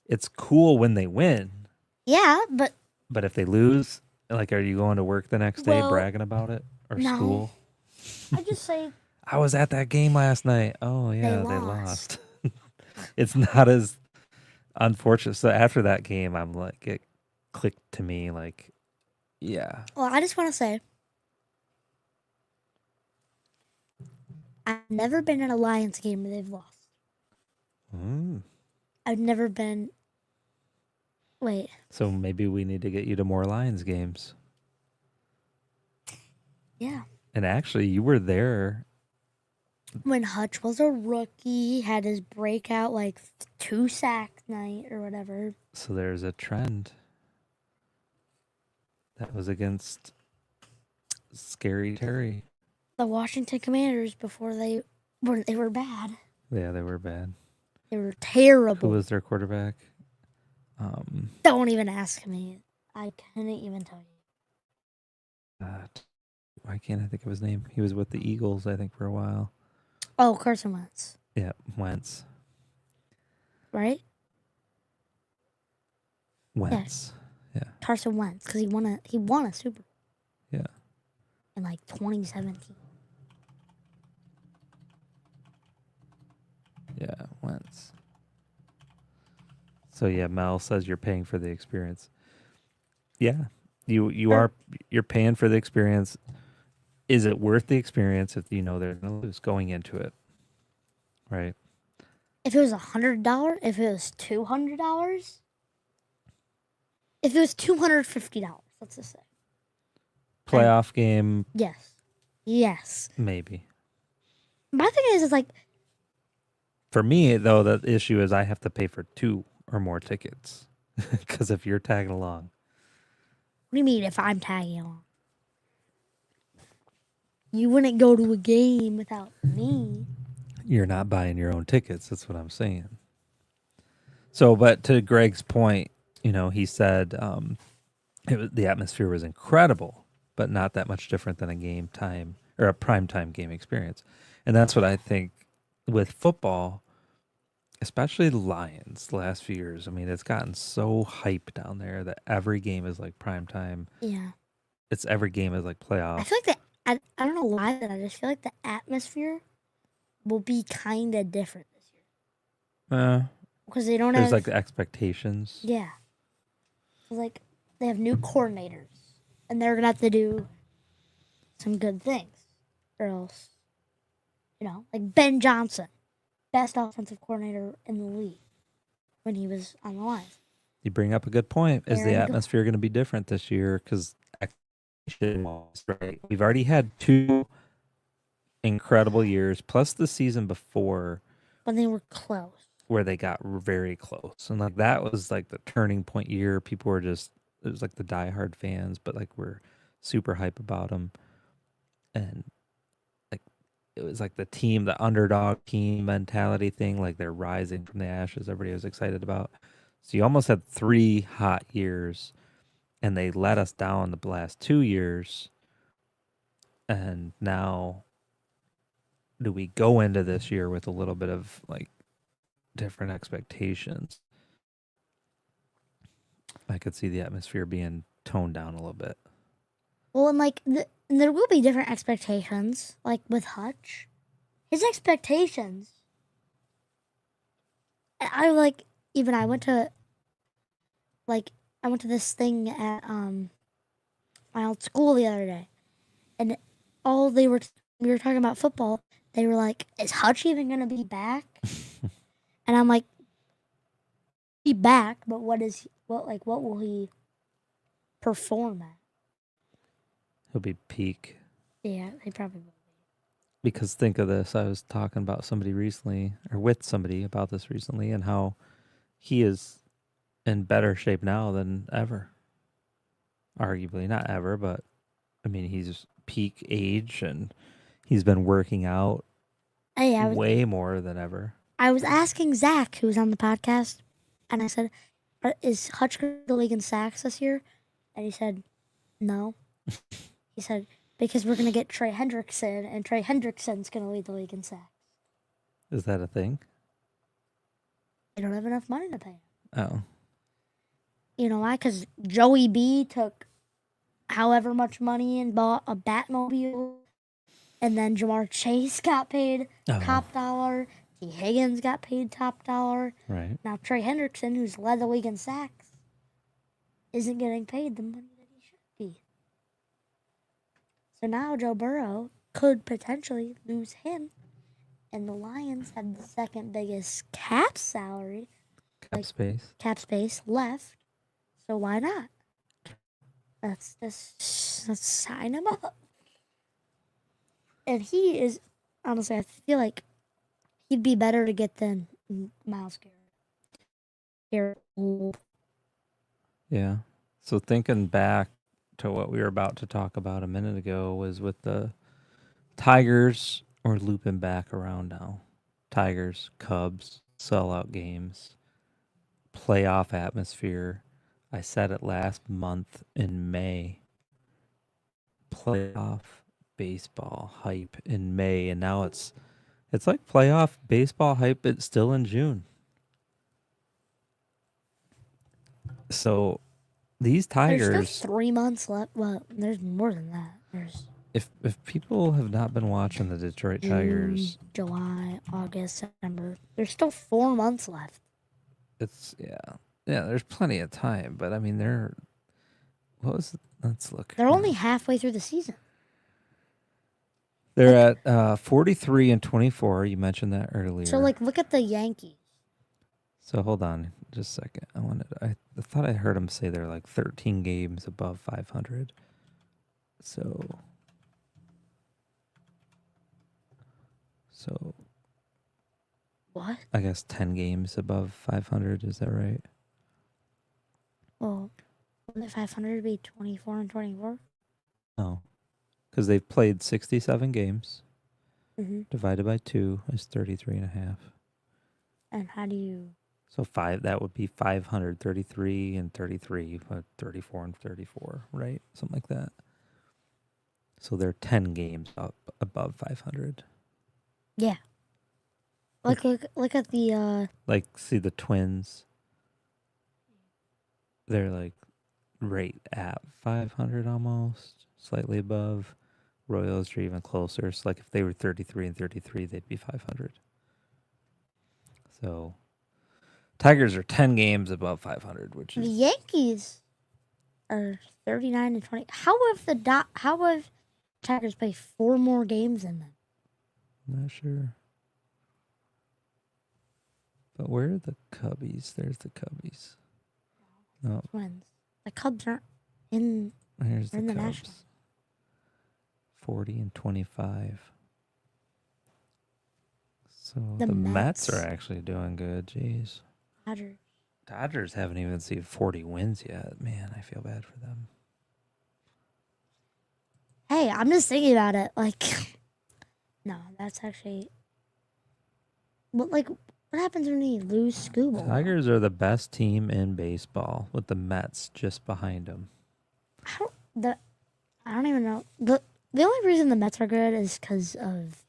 it's cool when they win. Yeah, but But if they lose, like, are you going to work the next day Well, bragging about it or no. school? I just say I was at that game last night. Oh yeah, they lost. lost. It's not as unfortunate. So after that game, I'm like, it clicked to me like, yeah, well, I just want to say I've never been in a Lions game where they've lost. I've never been. Wait, so maybe we need to get you to more Lions games. yeah. And actually, you were there. When Hutch was a rookie, had his breakout like 2-sack night or whatever. So there's a trend. That was against Scary Terry. The Washington Commanders before they were bad. Yeah, they were bad. They were terrible. Who was their quarterback? Don't even ask me. I couldn't even tell you. Why can't I think of his name? He was with the Eagles, I think, for a while. Oh, Carson Wentz, Yeah, Wentz. right? Wentz. Yeah. Carson Wentz, because he won a Super Bowl Yeah. in like 2017. Yeah, Wentz. So yeah, Mel says you're paying for the experience. Yeah. You're paying for the experience. Is it worth the experience if you know they're gonna lose going into it? Right. If it was $100, if it was $200, if it was $250, let's just say. Playoff game, Yes. maybe. My thing is like, For me, though, the issue is I have to pay for 2 or more tickets. Because if you're tagging along, what do you mean if I'm tagging along? You wouldn't go to a game without me. you're not buying your own tickets. That's what I'm saying. So, but to Greg's point, he said the atmosphere was incredible, but not that much different than a game time or a primetime game experience. And that's what I think with football, especially the Lions the last few years. I mean, it's gotten so hyped down there that every game is like primetime. Yeah. Every game is like playoff. I feel like I don't know why, but I just feel like the atmosphere will be kind of different this year. Because they don't There's have... like the expectations. Yeah. Like, they have new coordinators. And they're going to have to do some good things. Or else, like Ben Johnson, best offensive coordinator in the league when he was on the Lions. You bring up a good point. Is the Aaron atmosphere going to be different this year? Because right? We've already had 2 incredible years, plus the season before When they were close. where they got very close. And like that was like the turning point year. People were it was like the diehard fans, but like we're super hype about them. And like it was like the underdog team mentality thing, like they're rising from the ashes. Everybody was excited about. So you almost had 3 hot years, and they let us down the last 2 years. And now, do we go into this year with a little bit of like different expectations? I could see the atmosphere being toned down a little bit. Well, and like, there will be different expectations. Like with Hutch, his expectations. I went to this thing at my old school the other day, and we were talking about football. They were like, "Is Hutch even gonna be back?" And I'm like, "Be back, but what will he perform at?" He'll be peak. Yeah, he probably will. Because think of this, I was talking about somebody recently, or with somebody about this recently, and how he is in better shape now than ever. Arguably, not ever, but I mean, he's peak age and he's been working out way more than ever. I was asking Zach, who was on the podcast, and I said, "Is Hutch going to the league in sacks this year?" And he said, "No." He said, "Because we're going to get Trey Hendrickson, and Trey Hendrickson's going to lead the league in sacks." Is that a thing? They don't have enough money to pay him. Oh. You know why? Because Joey B took however much money and bought a Batmobile, and then Jamar Chase got paid top dollar. T. Higgins got paid top dollar. Right. Now Trey Hendrickson, who's led the league in sacks, isn't getting paid the money that he should be. So now Joe Burrow could potentially lose him, and the Lions have the second biggest cap salary, cap space left. So why not? Let's sign him up. And he is, honestly, I feel like he'd be better to get than Miles Garrett. Yeah. So thinking back to what we were about to talk about a minute ago was with the Tigers, or looping back around now. Tigers, Cubs, sellout games, playoff atmosphere. I said it last month in May. Playoff baseball hype in May, and now it's like playoff baseball hype. It's still in June. So these Tigers. There's still 3 months left. Well, there's more than that. There's if people have not been watching the Detroit Tigers, July, August, September. There's still 4 months left. It's yeah. There's plenty of time, but I mean, let's look. They're only halfway through the season. They're at 43 and 24. You mentioned that earlier. So, look at the Yankees. So hold on, just a second. I thought I heard him say they're like 13 games above 500. So What? I guess 10 games above 500. Is that right? Well, wouldn't 500 be 24 and 24? No, because they've played 67 games. Mm-hmm. Divided by 2 is 33.5. And how do you... So that would be 533 and 33, 34 and 34, right? Something like that. So they're 10 games up above 500. Yeah. Look at the... see the Twins. They're like right at 500 almost, slightly above. Royals are even closer. So if they were 33 and 33, they'd be 500. So Tigers are 10 games above 500, which is... The Yankees are 39 and 20. How have Tigers play 4 more games than them? Not sure. But where are the Cubbies? There's the Cubbies. No. Twins. The Cubs aren't in. Here's the in the Cubs. National. 40 and 25. So The the Mets Mets are actually doing good. Jeez. Dodgers haven't even seen 40 wins yet. Man, I feel bad for them. Hey, I'm just thinking about it. No, that's actually. What happens when you lose Scooble? Tigers are the best team in baseball, with the Mets just behind them. I don't even know. The only reason the Mets are good is because of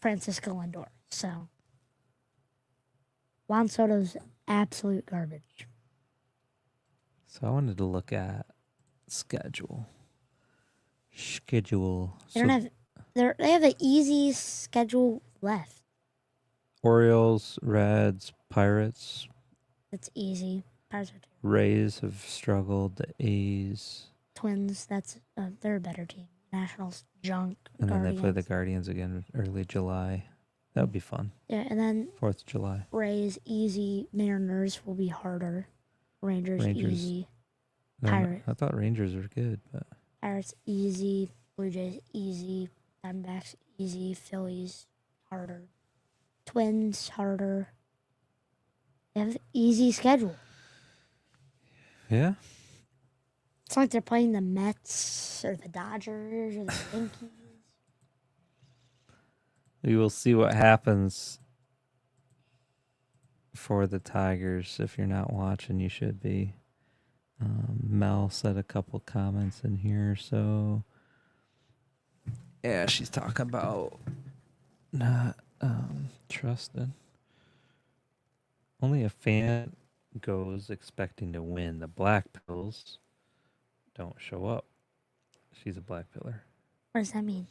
Francisco Lindor. So Juan Soto's absolute garbage. So I wanted to look at schedule. They have an easy schedule left. Orioles, Reds, Pirates. It's easy. Pirates are terrible. Rays have struggled. The A's. Twins. They're a better team. Nationals, junk. And then Guardians. they play the Guardians again early July. That would be fun. Yeah, and then 4th of July. Rays easy. Mariners will be harder. Rangers easy. No, Pirates. I thought Rangers were good, but Pirates easy. Blue Jays easy. Diamondbacks easy. Phillies harder. Twins harder. They have an easy schedule. yeah. It's not like they're playing the Mets or the Dodgers or the Yankees. We will see what happens for the Tigers. If you're not watching, you should be. Mel said a couple comments in here, so yeah, she's talking about not trusting. Only a fan goes expecting to win. The Black Pills don't show up. She's a Black Pillar. What does that mean?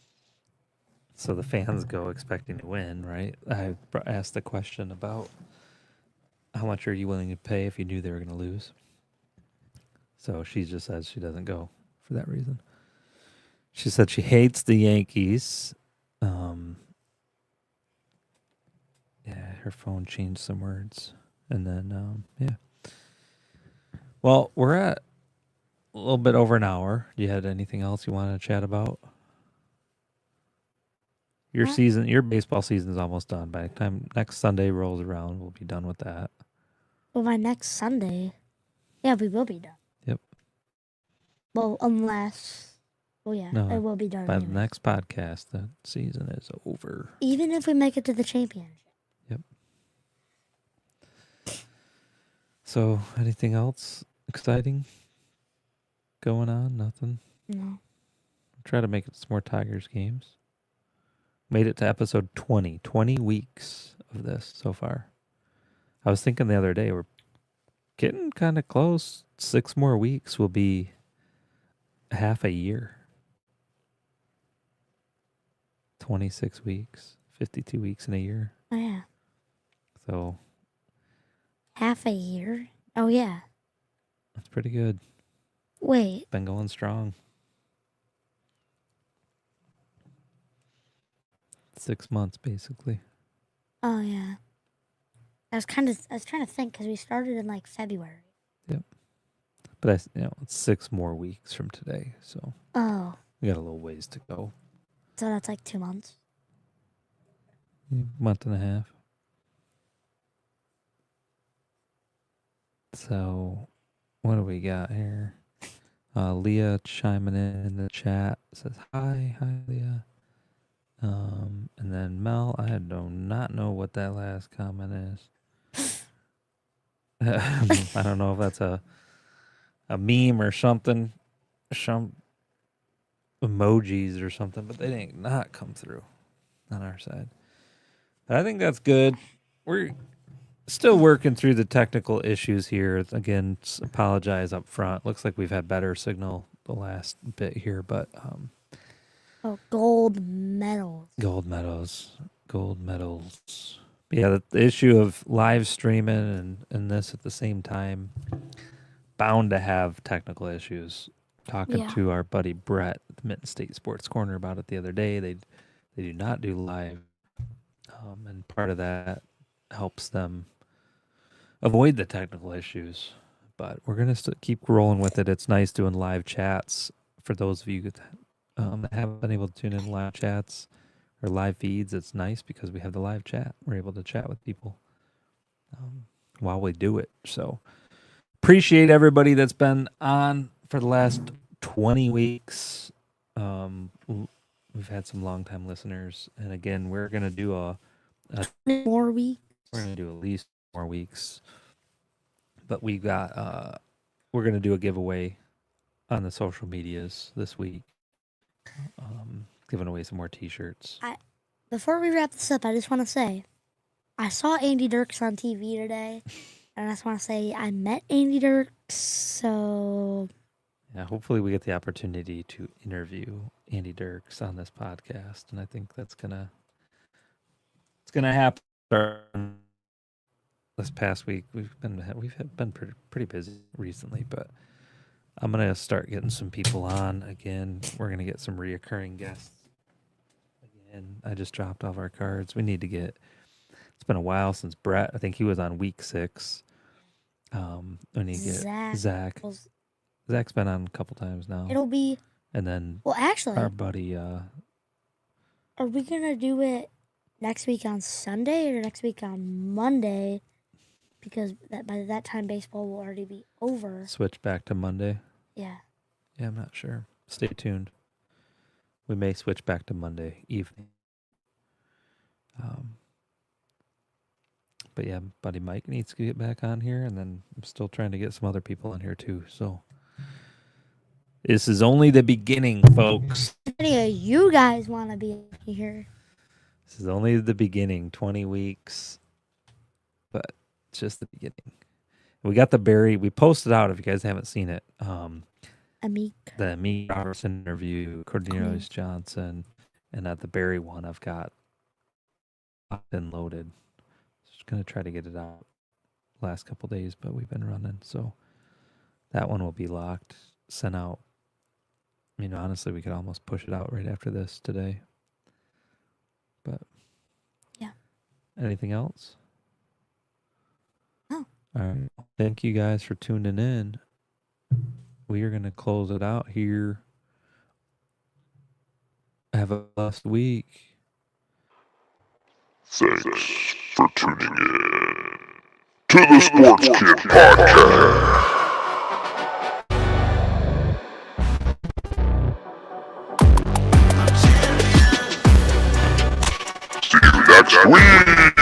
So the fans go expecting to win, right? I asked the question about how much are you willing to pay if you knew they were going to lose. So she just says she doesn't go for that reason. She said she hates the Yankees. Yeah, her phone changed some words. And then, yeah. Well, we're at a little bit over an hour. You had anything else you wanted to chat about? Your season, your baseball season is almost done. By the time next Sunday rolls around, we'll be done with that. Well, by next Sunday, yeah, we will be done. Yep. Well, unless, well, yeah, No, it will be done. By the anyway. next podcast, the season is over. Even if we make it to the championship. Yep. So, anything else exciting going on? Nothing. No. Try to make it some more Tigers games. Made it to episode 20. 20 weeks of this so far. I was thinking the other day, we're getting kind of close. 6 more weeks will be half a year. 26 weeks. 52 weeks in a year. Oh, yeah. So Half a year? Oh, yeah. that's pretty good. Wait. Been going strong. 6 months, basically. Oh, yeah. I was trying to think because we started in like February. Yep. But it's 6 more weeks from today, so Oh. we got a little ways to go. So that's like 2 months. Month and a half. So, what do we got here? Leah chiming in the chat says, hi Leah. And then Mel, I do not know what that last comment is. I don't know if that's a meme or something, some emojis or something, but they didn't not come through on our side. But I think that's good. We're still working through the technical issues here. Again, apologize up front. Looks like we've had better signal the last bit here, but Oh, gold medals. Gold medals. Yeah, the issue of live streaming and this at the same time, bound to have technical issues. Talking to our buddy Brett at the Mitten State Sports Corner about it the other day. They do not do live, and part of that helps them avoid the technical issues. But we're gonna keep rolling with it. It's nice doing live chats for those of you that haven't been able to tune in live chats or live feeds. It's nice because we have the live chat. We're able to chat with people while we do it. So appreciate everybody that's been on for the last 20 weeks. We've had some longtime listeners, and again, we're gonna do more weeks. We're gonna do at least more weeks, but we got we're gonna do a giveaway on the social medias this week. Giving away some more T-shirts. Before we wrap this up, I just want to say, I saw Andy Dirks on TV today, and I just want to say I met Andy Dirks, so... Yeah, hopefully we get the opportunity to interview Andy Dirks on this podcast, and I think it's gonna happen. This past week we've been pretty busy recently, but I'm going to start getting some people on again. We're going to get some reoccurring guests. Again, I just dropped off our cards. We need to get, it's been a while since Brett, I think he was on week 6. We need to get Zach. Zach's been on a couple times now. It'll be, and then well, actually, our buddy. are we going to do it next week on Sunday or next week on Monday? Because by that time, baseball will already be over. Switch back to Monday. Yeah. Yeah, I'm not sure. Stay tuned. We may switch back to Monday evening. But yeah, buddy Mike needs to get back on here, and then I'm still trying to get some other people on here too. So this is only the beginning, folks. If any of you guys want to be here, This is only the beginning. 20 weeks, but it's just the beginning. We got the Barry. We posted out if you guys haven't seen it. Amik. The Amik Robertson interview, Cornelius Johnson, and at the Barry one, I've got locked and loaded. Just gonna try to get it out last couple days, but we've been running, so that one will be locked, sent out. I mean, honestly, we could almost push it out right after this today. But yeah. Anything else? No. All right. Thank you guys for tuning in. We are going to close it out here. Have a blessed week. Thanks for tuning in to the Sports Kid Podcast. See you next week.